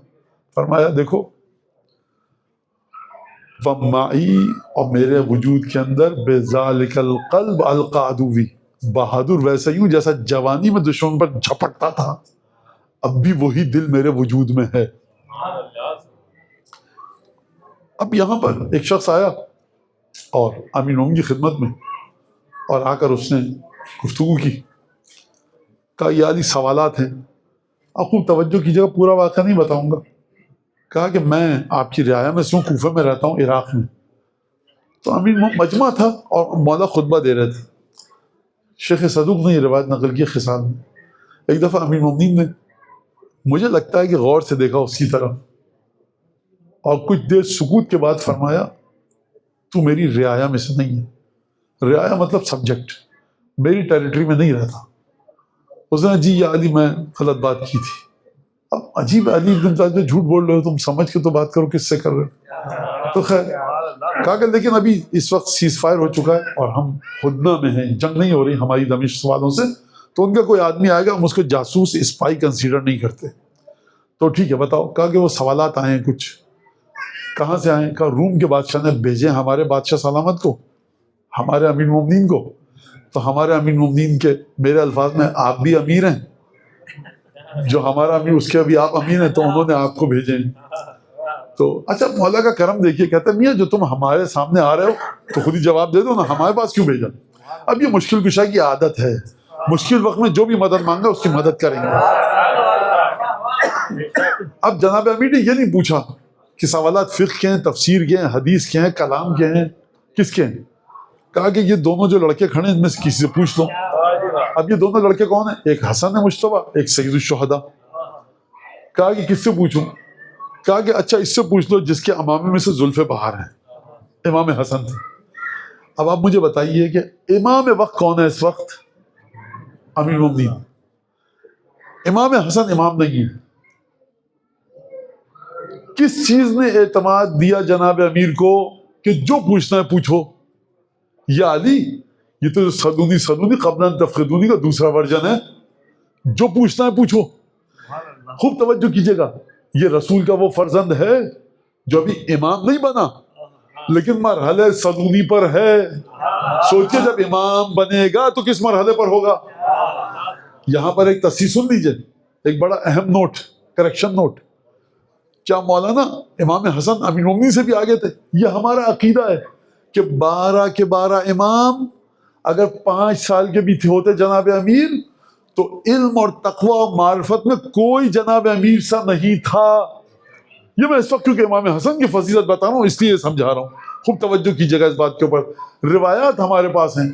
فرمایا دیکھو، وَمَعِي، اور میرے وجود کے اندر، بِذَلِكَ الْقَلْبَ أَلْقَى عَدُوِّي، بہادر ویسا ہی ہوں جیسا جوانی میں دشمن پر جھپٹتا تھا، اب بھی وہی دل میرے وجود میں ہے. اب یہاں پر ایک شخص آیا اور امین مومن کی خدمت میں، اور آ کر اس نے گفتگو کی. کہا یہ علی سوالات ہیں، آپ خوب توجہ کیجیے گا، پورا واقعہ نہیں بتاؤں گا. کہا کہ میں آپ کی رعایا میں سے ہوں، کوفہ میں رہتا ہوں، عراق میں. تو امین مجمع تھا اور مولا خطبہ دے رہے تھے. شیخ صدوق نے یہ روایت نقل کی خصال میں. ایک دفعہ امین مومنین نے، مجھے لگتا ہے کہ غور سے دیکھا اس کی طرف، اور کچھ دیر سکوت کے بعد فرمایا تو میری رعایا میں سے نہیں ہے. رعایا مطلب سبجیکٹ، میری ٹیریٹری میں نہیں رہتا. اس نے جی یا علی میں غلط بات کی تھی. اب عجیب، علی بن طالب جھوٹ بول رہے ہو، تم سمجھ کے تو بات کرو، کس سے کر رہے ہو. تو خیر کہا کہ لیکن ابھی اس وقت سیز فائر ہو چکا ہے اور ہم ہدنہ میں ہیں، جنگ نہیں ہو رہی ہماری دمشق والوں سے، تو ان کا کوئی آدمی آئے گا، ہم اس کو جاسوس اسپائی کنسیڈر نہیں کرتے. تو ٹھیک ہے بتاؤ. کہا کہ وہ سوالات آئے ہیں کچھ. کہاں سے آئے؟ کہا روم کے بادشاہ نے بھیجے ہمارے بادشاہ سلامت کو، ہمارے امیر مومنین کو. تو ہمارے امیر مومنین کے، میرے الفاظ میں، آپ بھی امیر ہیں، جو ہمارا امیر اس کے ابھی آپ امیر ہیں، تو انہوں نے آپ کو بھیجے ہیں. تو اچھا مولا کا کرم دیکھیے، کہتے ہیں میاں جو تم ہمارے سامنے آ رہے ہو تو خود ہی جواب دے دو نا، ہمارے پاس کیوں بھیجا. اب یہ مشکل کشا کی عادت ہے، مشکل وقت میں جو بھی مدد مانگا اس کی مدد کریں گے. اب جناب امیر نے یہ نہیں پوچھا کہ سوالات فقہ کے ہیں، تفسیر کے ہیں، حدیث کے ہیں، کلام کے ہیں، کس کے ہیں. کہا کہ یہ دونوں جو لڑکے کھڑے ہیں ان میں سے کسی سے پوچھ لو. اب یہ دونوں لڑکے کون ہیں؟ ایک حسن ہے مجتبیٰ، ایک سید الشہداء. کہا کہ کس سے پوچھوں؟ کہا کہ اچھا اس سے پوچھ لو جس کے امامے میں سے زلف باہر ہیں، امام حسن تھے. اب آپ مجھے بتائیے کہ امام وقت کون ہے اس وقت؟ امیر المومنین. امام حسن امام نہیں ہے. کس چیز نے اعتماد دیا جناب امیر کو کہ جو پوچھنا ہے پوچھو؟ یا علی، یہ تو صدونی قبل ان تفقدونی کا دوسرا ورژن ہے، جو پوچھنا ہے پوچھو. خوب توجہ کیجیے گا، یہ رسول کا وہ فرزند ہے جو ابھی امام نہیں بنا لیکن مرحلے صدونی پر ہے. سوچئے جب امام بنے گا تو کس مرحلے پر ہوگا. یہاں پر ایک تصحیح سن لیجئے، ایک بڑا اہم نوٹ، کریکشن نوٹ. کیا مولانا امام حسن امیر المومنین سے بھی آگے تھے؟ یہ ہمارا عقیدہ ہے کہ 12 کے 12 امام اگر 5 سال کے بھی ہوتے جناب امیر تو علم اور تقوی اور معرفت میں کوئی جناب امیر سا نہیں تھا. یہ میں اس وقت کیونکہ امام حسن کی فضیلت بتا رہا ہوں اس لیے سمجھا رہا ہوں. خوب توجہ کیجیے گا اس بات کے اوپر. روایات ہمارے پاس ہیں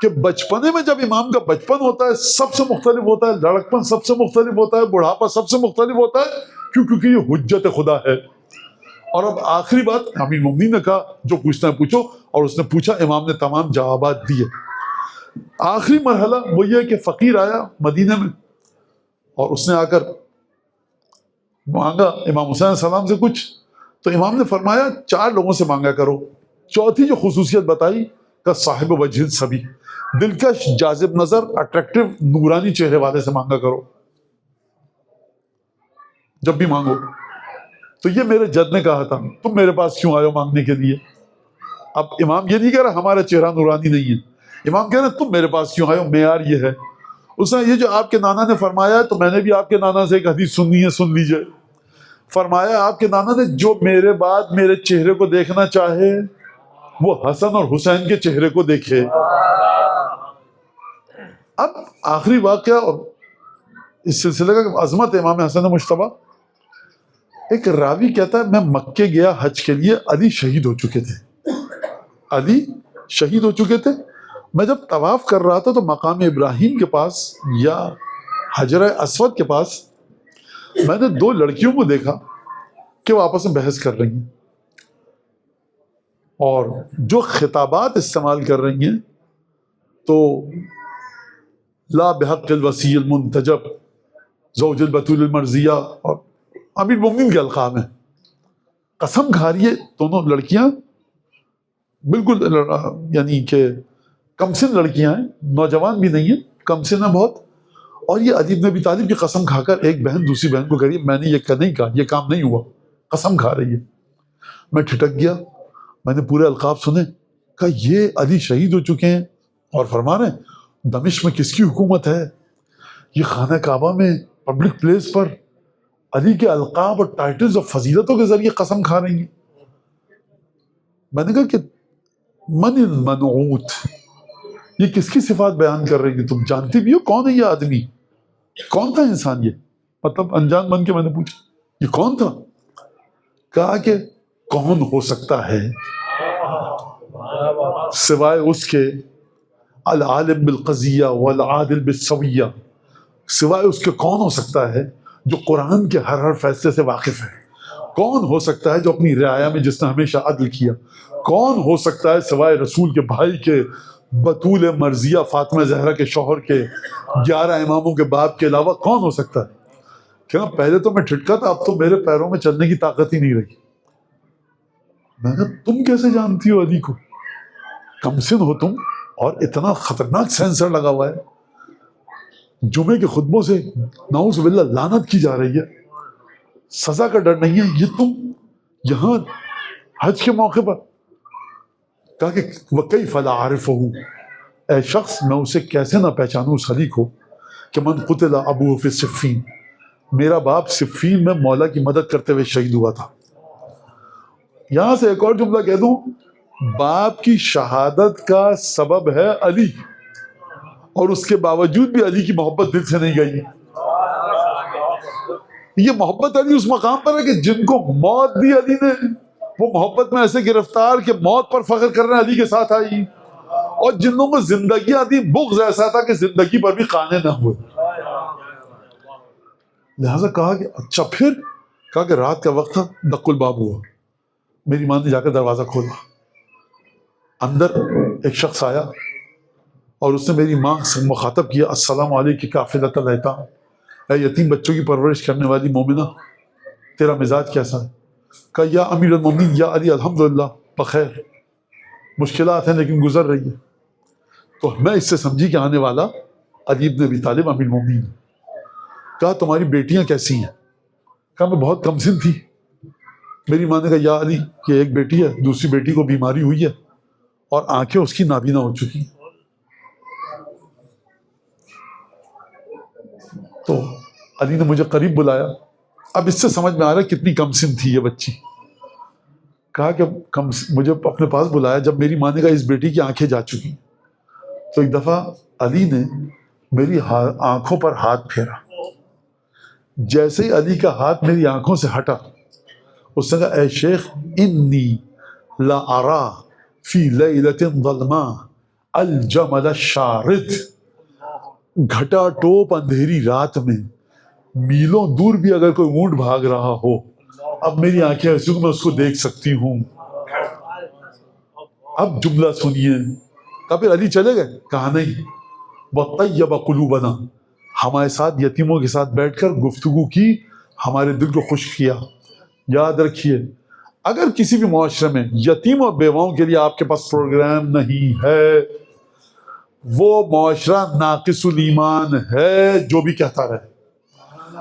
کہ بچپنے میں جب امام کا بچپن ہوتا ہے سب سے مختلف ہوتا ہے, لڑکپن سب سے مختلف ہوتا ہے, بڑھاپا سب سے مختلف ہوتا ہے. کیونکہ یہ حجت خدا ہے. اور اب آخری بات امیر المومنین نے کہا جو پوچھنا ہے پوچھو, اور اس نے پوچھا, امام نے تمام جوابات دیے. آخری مرحلہ وہ یہ کہ فقیر آیا مدینہ میں اور اس نے آ کر مانگا امام حسین علیہ السلام سے کچھ, تو امام نے فرمایا 4 لوگوں سے مانگا کرو. چوتھی جو خصوصیت بتائی کہ صاحب وجہ سبھی, دلکش, جاذب نظر, اٹریکٹیو, نورانی چہرے والے سے مانگا کرو جب بھی مانگو. تو یہ میرے جد نے کہا تھا, تم میرے پاس کیوں آئے ہو مانگنے کے لیے؟ اب امام یہ نہیں کہہ رہا ہمارا چہرہ نورانی نہیں ہے, امام کہہ رہے تم میرے پاس کیوں آئے ہو, معیار یہ ہے. اس نے یہ جو آپ کے نانا نے فرمایا ہے, تو میں نے بھی آپ کے نانا سے ایک حدیث سننی ہے, سن لیجئے. فرمایا آپ کے نانا نے جو میرے بعد میرے چہرے کو دیکھنا چاہے وہ حسن اور حسین کے چہرے کو دیکھے. اب آخری واقعہ اور اس سلسلے کا عظمت امام حسن مجتبیٰ. ایک راوی کہتا ہے میں مکے گیا حج کے لیے, علی شہید ہو چکے تھے, علی شہید ہو چکے تھے. میں جب طواف کر رہا تھا تو مقام ابراہیم کے پاس یا حجر اسود کے پاس میں نے 2 لڑکیوں کو دیکھا کہ وہ آپس میں بحث کر رہی ہیں اور جو خطابات استعمال کر رہی ہیں تو لا بحق الوصی المنتجب, زوج البتول المرضیہ, اور امیر المومنین کے القاب ہیں. قسم کھا رہی ہے دونوں لڑکیاں, بالکل یعنی کہ کم سن لڑکیاں ہیں, نوجوان بھی نہیں ہیں, کم سن ہیں بہت. اور یہ علی بن ابی طالب کی قسم کھا کر ایک بہن دوسری بہن کو کہہ رہی ہے میں نے یہ نہیں کہا, یہ کام نہیں ہوا, قسم کھا رہی ہے. میں ٹھٹک گیا, میں نے پورے القاب سنے, کہا یہ علی شہید ہو چکے ہیں اور فرما رہے ہیں دمشق میں کس کی حکومت ہے, یہ خانہ کعبہ میں پبلک پلیس پر علی کے القاب اور ٹائٹلز اور فضیلتوں کے ذریعے قسم کھا رہی ہیں. میں نے کہا کہ من المنعوت, یہ کس کی صفات بیان کر رہی ہے, تم جانتی بھی ہو کون ہے یہ آدمی, کون تھا انسان یہ؟ مطلب انجان بن کے میں نے پوچھا یہ کون تھا؟ کہا کہ کون ہو سکتا ہے سوائے اس کے العالم بالقضیہ والعادل بالسویہ, سوائے اس کے کون ہو سکتا ہے جو قرآن کے ہر فیصلے سے واقف ہے, کون ہو سکتا ہے جو اپنی رعایا میں جس نے ہمیشہ عدل کیا, کون ہو سکتا ہے سوائے رسول کے بھائی کے بطول مرضیہ فاطمہ زہرا کے شوہر کے 11 اماموں کے باپ کے علاوہ کون ہو سکتا ہے؟ کہ پہلے تو میں ٹھٹکا تھا, اب تو میرے پیروں میں چلنے کی طاقت ہی نہیں رہی. میں نے کہا تم کیسے جانتی ہو علی کو, کم سن ہو تم اور اتنا خطرناک سینسر لگا ہوا ہے, جمعے کے خطبوں سے نعوذ باللہ لعنت کی جا رہی ہے, سزا کا ڈر نہیں ہے, یہ تم یہاں حج کے موقع پر. کہا کہ وَكَيْفَ لَا أَعْرِفُهُ, اے شخص میں اسے کیسے نہ پہچانوں اس علی کو کہ من قتل ابوہ فی صفین, میرا باپ صفین میں مولا کی مدد کرتے ہوئے شہید ہوا تھا. یہاں سے ایک اور جملہ کہہ دوں, باپ کی شہادت کا سبب ہے علی, اور اس کے باوجود بھی علی کی محبت دل سے نہیں گئی. یہ محبت علی اس مقام پر ہے کہ جن کو موت دی علی نے, وہ محبت میں ایسے گرفتار کہ موت پر فخر کر رہے ہیں علی کے ساتھ آئی, اور جن لوگوں کو زندگیاں دی بغض ایسا تھا کہ زندگی پر بھی قانے نہ ہوئے. لہذا کہا کہ اچھا, پھر کہا کہ رات کا وقت تھا, دق الباب ہوا, میری ماں نے جا کر دروازہ کھولا, اندر ایک شخص آیا اور اس نے میری ماں سے مخاطب کیا, السلام علیکم قافلۃ الیتام, اے یتیم بچوں کی پرورش کرنے والی مومنہ, تیرا مزاج کیسا ہے؟ کہا یا امیر المومنین یا علی الحمدللہ بخیر, مشکلات ہیں لیکن گزر رہی ہے. تو میں اس سے سمجھی کہ آنے والا علی بن ابی طالب امیر المومنین. کہا تمہاری بیٹیاں کیسی ہیں؟ کہا میں بہت کم سن تھی. میری ماں نے کہا یا علی یہ ایک بیٹی ہے, دوسری بیٹی کو بیماری ہوئی ہے اور آنکھیں اس کی نابینا ہو چکی. تو علی نے مجھے قریب بلایا, اب اس سے سمجھ میں آ رہا ہے کتنی کم سن تھی یہ بچی. کہا کہ مجھے اپنے پاس بلایا جب میری ماں نے کہا اس بیٹی کی آنکھیں جا چکی. تو ایک دفعہ علی نے میری آنکھوں پر ہاتھ پھیرا. جیسے ہی علی کا ہاتھ میری آنکھوں سے ہٹا اس نے کہا اے شیخ انی لا ارا فی لیلۃ ظلماء الجمل الشارد. گھٹا ٹوپ اندھیری رات میں میلوں دور بھی اگر کوئی اونٹ بھاگ رہا ہو اب میری آنکھیں ایسی میں اس کو دیکھ سکتی ہوں. اب جملہ سنیے. کہا پھر علی چلے گئے؟ کہا نہیں. وَطَيَّبَ قُلُوبَنَا ہمارے ساتھ یتیموں کے ساتھ بیٹھ کر گفتگو کی, ہمارے دل کو خوش کیا. یاد رکھیے اگر کسی بھی معاشرے میں یتیم اور بیواؤں کے لیے آپ کے پاس پروگرام نہیں ہے وہ معاشرہ ناقص الایمان ہے جو بھی کہتا رہے.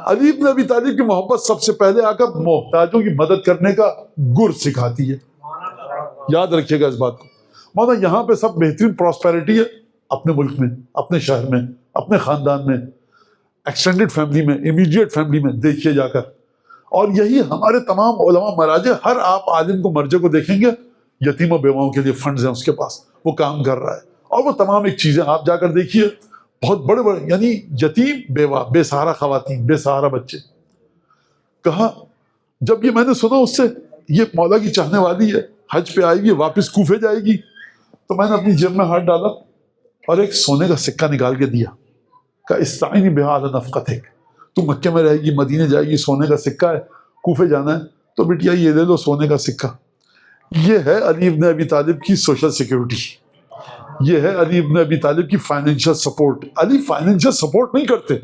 علی بن ابی طالب کی محبت سب سے پہلے آ کر محتاجوں کی مدد کرنے کا گر سکھاتی ہے. یاد رکھیے گا اس بات کو. مطلب یہاں پہ سب بہترین پراسپیرٹی ہے اپنے ملک میں, اپنے شہر میں, اپنے خاندان میں, ایکسٹینڈڈ فیملی میں, امیڈیٹ فیملی میں دیکھیے جا کر. اور یہی ہمارے تمام علماء مراجع, ہر آپ عالم کو مرجع کو دیکھیں گے یتیم و بیواؤں کے لیے فنڈز ہیں اس کے پاس, وہ کام کر رہا ہے. اور وہ تمام ایک چیزیں آپ جا کر دیکھیے بہت بڑے بڑے یعنی یتیم بیوہ, بے سہارا خواتین, بے سہارا بچے. کہا جب یہ میں نے سنا اس سے یہ مولا کی چاہنے والی ہے, حج پہ آئے گی, واپس کوفے جائے گی, تو میں نے اپنی جیب میں ہاتھ ڈالا اور ایک سونے کا سکہ نکال کے دیا. کہا استعینی بہا علی نفقتک, تو مکے میں رہے گی, مدینے جائے گی, سونے کا سکہ ہے, کوفے جانا ہے تو بیٹیا یہ لے لو سونے کا سکہ. یہ ہے علی بن ابی طالب کی سوشل سیکیورٹی, یہ ہے علی بن ابی طالب کی فائنینشیل سپورٹ. علی فائنینشیل سپورٹ نہیں کرتے,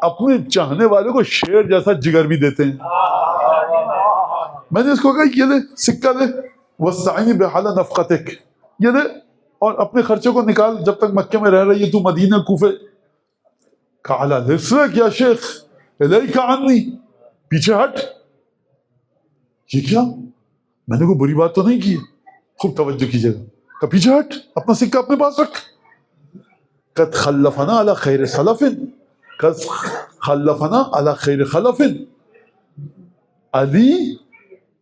اپنے چاہنے والوں کو شیر جیسا جگر بھی دیتے ہیں. میں نے اس کو کہا یہ لے سکہ لے, واستعینی بہا علی نفقتک, یہ لے اور اپنے خرچے کو نکال جب تک مکے میں رہ رہی ہے تو مدینہ کوفے. قال لسرک یا شیخ الیک عنی, پیچھے ہٹ. یہ کیا؟ میں نے کوئی بری بات تو نہیں کی, خوب توجہ کیجیے گا. کہ پیچھے ہٹ, اپنا سکہ اپنے پاس رکھ. قد خلفنا علی خیر خلف, قد خلفنا علی خیر خلف. علی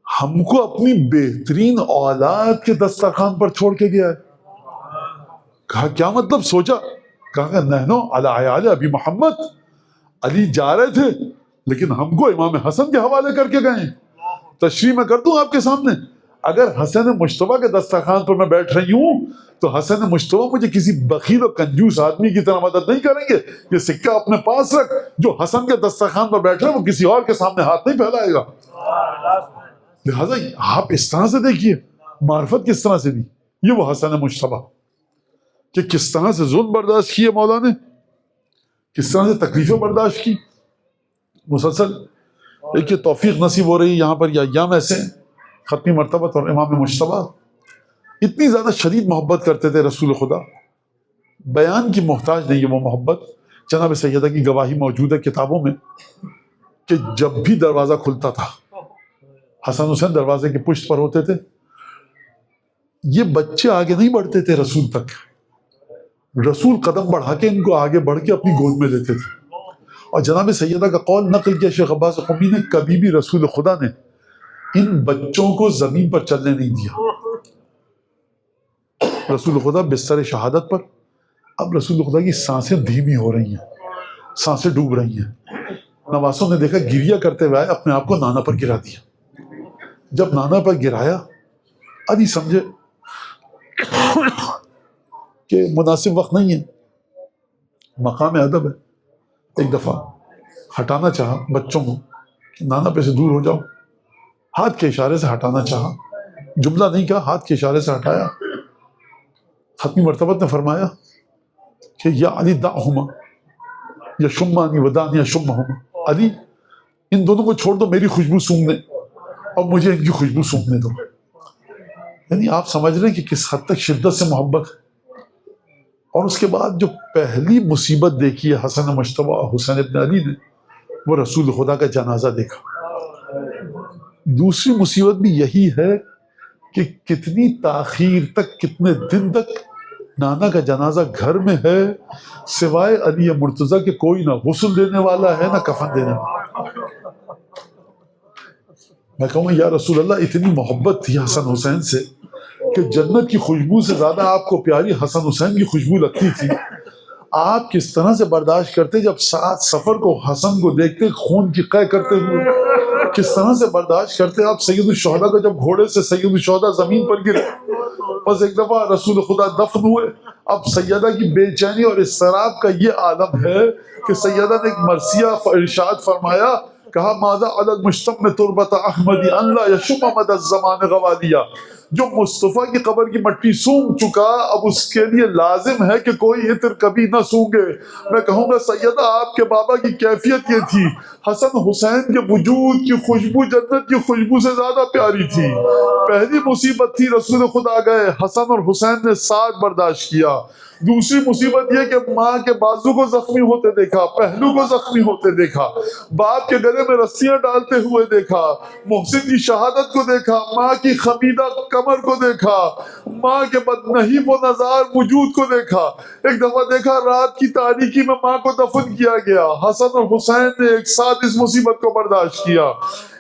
ہم کو اپنی بہترین اولاد کے دسترخوان پر چھوڑ کے گیا ہے. کہا کیا مطلب؟ سوچا. کہا نحنو علی عیال ابی محمد, علی جا رہے تھے لیکن ہم کو امام حسن کے حوالے کر کے گئے. تشریح میں کر دوں آپ کے سامنے, اگر حسن مجتبیٰ کے دسترخوان پر میں بیٹھ رہی ہوں تو حسن مجتبیٰ مجھے کسی بخیل و کنجوس آدمی کی طرح مدد نہیں کریں گے. یہ سکہ اپنے پاس رکھ, جو حسن کے دسترخوان پر بیٹھ رہے ہیں وہ کسی اور کے سامنے ہاتھ نہیں پھیلائے گا. لہٰذا آپ اس طرح سے دیکھیے معرفت کس طرح سے دی. یہ وہ حسن مجتبیٰ کہ کس طرح سے ظلم برداشت کیے مولا نے, کس طرح سے تکلیفیں برداشت کی. مسلسل ایک یہ توفیق نصیب ہو رہی یہاں پر یہ ایام ایسے ختمی مرتبت اور امام مجتبیٰ اتنی زیادہ شدید محبت کرتے تھے رسول خدا, بیان کی محتاج نہیں ہے وہ محبت. جناب سیدہ کی گواہی موجود ہے کتابوں میں کہ جب بھی دروازہ کھلتا تھا حسن حسین دروازے کی پشت پر ہوتے تھے. یہ بچے آگے نہیں بڑھتے تھے رسول تک, رسول قدم بڑھا کے ان کو آگے بڑھ کے اپنی گود میں لیتے تھے. اور جناب سیدہ کا قول نقل کیا شیخ عباس قمی نے, کبھی بھی رسول خدا نے ان بچوں کو زمین پر چلنے نہیں دیا. رسول خدا بستر شہادت پر, اب رسول خدا کی سانسیں دھیمی ہو رہی ہیں, سانسیں ڈوب رہی ہیں. نواسوں نے دیکھا گریا کرتے ہوئے اپنے آپ کو نانا پر گرا دیا. جب نانا پر گرایا ابھی سمجھے کہ مناسب وقت نہیں ہے, مقام ادب ہے. ایک دفعہ ہٹانا چاہا بچوں کو کہ نانا پہ سے دور ہو جاؤ, ہاتھ کے اشارے سے ہٹانا چاہا, جملہ نہیں کہا, ہاتھ کے اشارے سے ہٹایا. ختمی مرتبت نے فرمایا کہ یا علی دعہما یا شمانی ودانی یا شمہما, علی ان دونوں کو چھوڑ دو, میری خوشبو سونگنے اور مجھے ان کی خوشبو سونگنے دو. یعنی آپ سمجھ رہے ہیں کہ کس حد تک شدت سے محبت ہے. اور اس کے بعد جو پہلی مصیبت دیکھی ہے حسن مجتبیٰ حسین ابن علی نے, وہ رسول خدا کا جنازہ دیکھا. دوسری مصیبت بھی یہی ہے کہ کتنی تاخیر تک, کتنے دن تک نانا کا جنازہ گھر میں ہے, سوائے علی مرتضیٰ کے کوئی نہ غسل دینے والا ہے نہ کفن دینے والا. میں کہوں یا رسول اللہ, اتنی محبت تھی حسن حسین سے کہ جنت کی خوشبو سے زیادہ آپ کو پیاری حسن حسین کی خوشبو لگتی تھی. آپ کس طرح سے برداشت کرتے جب سات سفر کو حسن کو دیکھتے خون کی قے کرتے ہوئے؟ کس طرح سے برداشت کرتے آپ سید الشہداء کو جب گھوڑے سے سید الشہداء زمین پر گرے؟ بس ایک دفعہ رسول خدا دفن ہوئے، اب سیدہ کی بے چینی اور اضطراب کا یہ عالم ہے کہ سیدہ نے ایک مرثیہ ارشاد فرمایا، کہا ماذا علی المجتمع تربت احمدی ان لا یشم مد الزمان غوالیا، جو مصطفیٰ کی قبر کی مٹی سونگ چکا اب اس کے لیے لازم ہے کہ کوئی عطر کبھی نہ سونگے۔ میں کہوں گا سیدہ آپ کے بابا کی کیفیت یہ تھی، حسن حسین کے وجود کی خوشبو جنت کی خوشبو سے زیادہ پیاری تھی۔ پہلی مصیبت تھی رسول خدا گئے، حسن اور حسین نے ساتھ برداشت کیا۔ دوسری مصیبت یہ کہ ماں کے بازو کو زخمی ہوتے دیکھا، پہلو کو زخمی ہوتے دیکھا، باپ کے گلے میں رسیاں ڈالتے ہوئے دیکھا، محسن کی شہادت کو دیکھا، ماں کی خمیدہ کمر کو دیکھا، ماں کے بدنحیف و نزار وجود کو دیکھا۔ ایک دفعہ دیکھا رات کی تاریکی میں ماں کو دفن کیا گیا، حسن اور حسین نے ایک ساتھ اس مصیبت کو برداشت کیا۔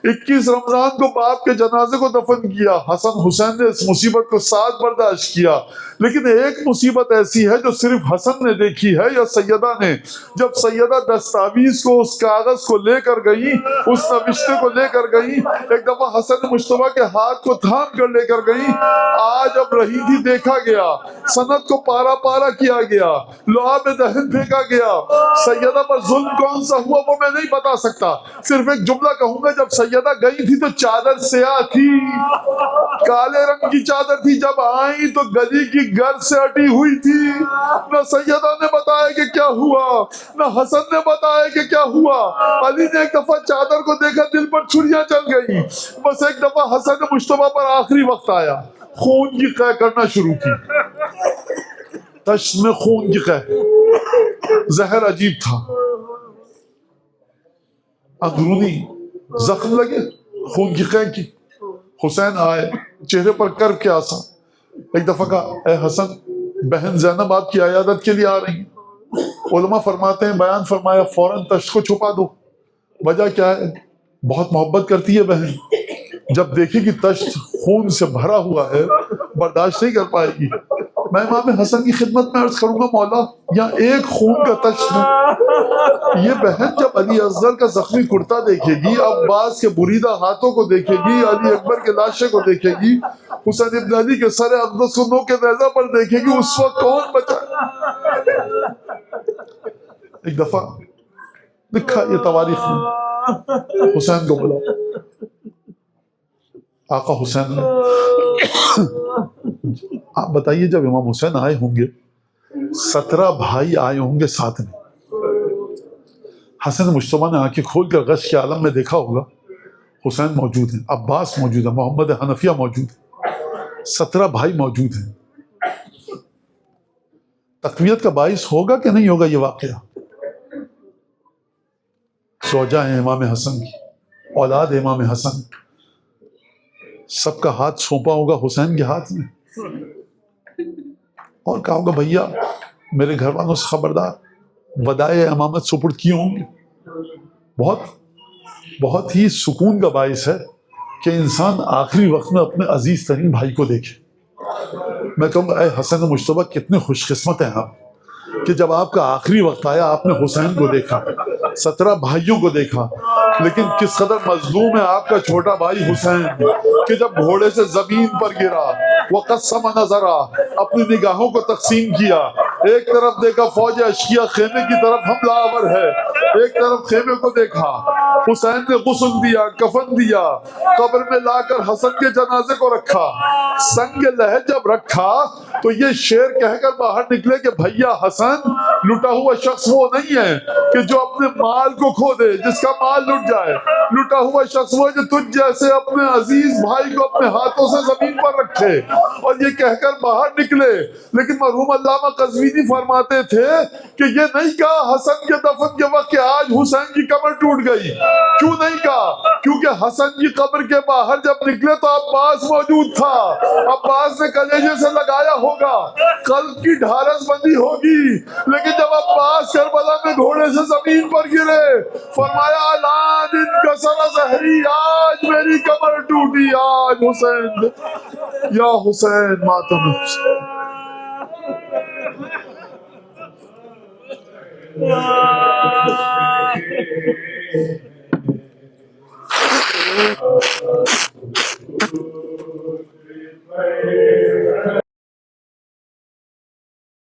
21 رمضان کو باپ کے جنازے کو دفن کیا، حسن حسین نے اس مصیبت کو ساتھ برداشت کیا۔ لیکن ایک مصیبت ایسی ہے جو صرف حسن نے دیکھی ہے یا سیدہ نے۔ جب سیدہ دستاویز کو، اس کاغذ کو لے کر گئی، اس نوشتے کو لے کر گئی، ایک دفعہ حسن مصطفیٰ کے ہاتھ کو تھام کر لے کر گئی، آج اب رہی تھی دیکھا گیا، سند کو پارا پارا کیا گیا، لوہا میں دہن پھینکا گیا۔ سیدہ پر ظلم کون سا ہوا وہ میں نہیں بتا سکتا، صرف ایک جملہ کہوں گا، جب سیدہ گئی تھی تو چادر سیاہ تھی، کالے رنگ کی چادر تھی، جب آئی تو گلی کی گرد سے اٹی ہوئی تھی۔ نہ سیدہ نے بتایا کہ کیا ہوا، نہ حسن نے بتایا کہ کیا ہوا۔ علی نے ایک دفعہ چادر کو دیکھا، دل پر چھریاں چل گئی۔ بس ایک دفعہ حسن مجتبیٰ پر آخری وقت آیا، خون کی قے کرنا شروع کی، تشت میں خون کی قے، زہر عجیب تھا، اندرونی زخم لگے، خون کی قے کی۔ حسین آئے، چہرے پر کرب کے آسا۔ ایک دفعہ کہا اے حسن، بہن زینب آپ کی عیادت کے لیے آ رہی ہیں۔ علماء فرماتے ہیں، بیان فرمایا فوراً تشت کو چھپا دو۔ وجہ کیا ہے؟ بہت محبت کرتی ہے بہن، جب دیکھے کہ تشت خون سے بھرا ہوا ہے برداشت نہیں کر پائے گی۔ میں امام حسن کی خدمت میں عرض کروں گا مولا یہاں ایک خون کا تشت ہے۔ یہ بہن جب علی اصغر کا زخمی کرتا دیکھے گی، عباس کے بریدہ ہاتھوں کو دیکھے گی، علی اکبر کے لاشے کو دیکھے گی، حسین ابن علی کے سر اقدس کو نو کے نیزہ پر دیکھے گی، اس وقت کون بچا؟ ایک دفعہ لکھا یہ تواریخ میں، حسین کو بلا، آقا حسین نے، آپ بتائیے جب امام حسین آئے ہوں گے 17 بھائی آئے ہوں گے ساتھ میں، حسن مجتبیٰ نے آنکھیں کھول کر غش کے عالم میں دیکھا ہوگا، حسین موجود ہیں، عباس موجود ہے، محمد حنفیہ موجود ہے، 17 بھائی موجود ہیں۔ تقویت کا باعث ہوگا کہ نہیں ہوگا یہ واقعہ؟ زوجہ ہیں امام حسن کی، اولاد امام حسن، سب کا ہاتھ سونپا ہوگا حسین کے ہاتھ میں، اور کہا ہوگا بھیا میرے گھر والوں سے خبردار، ودائع امامت سپرد کیے ہوں گے۔ بہت ہی سکون کا باعث ہے کہ انسان آخری وقت میں اپنے عزیز ترین بھائی کو دیکھے۔ میں کہوں گا اے حسن مجتبیٰ کتنے خوش قسمت ہیں آپ کہ جب آپ کا آخری وقت آیا آپ نے حسین کو دیکھا، 17 بھائیوں کو دیکھا، لیکن کس قدر مظلوم ہے آپ کا چھوٹا بھائی حسین کہ جب گھوڑے سے زمین پر گرا، وقسم نظرا، اپنی نگاہوں کو تقسیم کیا، ایک طرف دیکھا فوج اشکیا خیمے کی طرف حملہ آور ہے، ایک طرف خیمے کو دیکھا، حسین نے غسل دیا، کفن دیا، قبر میں لا کر حسن کے جنازے کو رکھا، سنگ لہد جب رکھا تو یہ شعر کہہ کر باہر نکلے کہ بھیا حسن لٹا ہوا شخص وہ نہیں ہے کہ جو اپنے مال کو کھو دے، جس کا مال لٹ جائے، لٹا ہوا شخص وہ ہے جو تجھ جیسے اپنے عزیز بھائی کو اپنے ہاتھوں سے زمین پر رکھے، اور یہ کہہ کر باہر نکلے۔ لیکن مرحوم علامہ قزوینی فرماتے تھے کہ یہ نہیں کہا حسن کے دفن کے وقت کہ آج حسین کی کمر ٹوٹ گئی، کیوں نہیں کہا؟ کیونکہ حسن کی قبر کے باہر جب نکلے تو عباس موجود تھا، عباس نے کلیجے سے لگایا ہوگا، قلب کی ڈھارس بندی ہوگی، لیکن جب عباس کربلا میں گھوڑے سے زمین پر گرے فرمایا الان انکسر ظہری، آج میری کمر ٹوٹی، آج حسین یا حسین ماتم حسین۔ Ah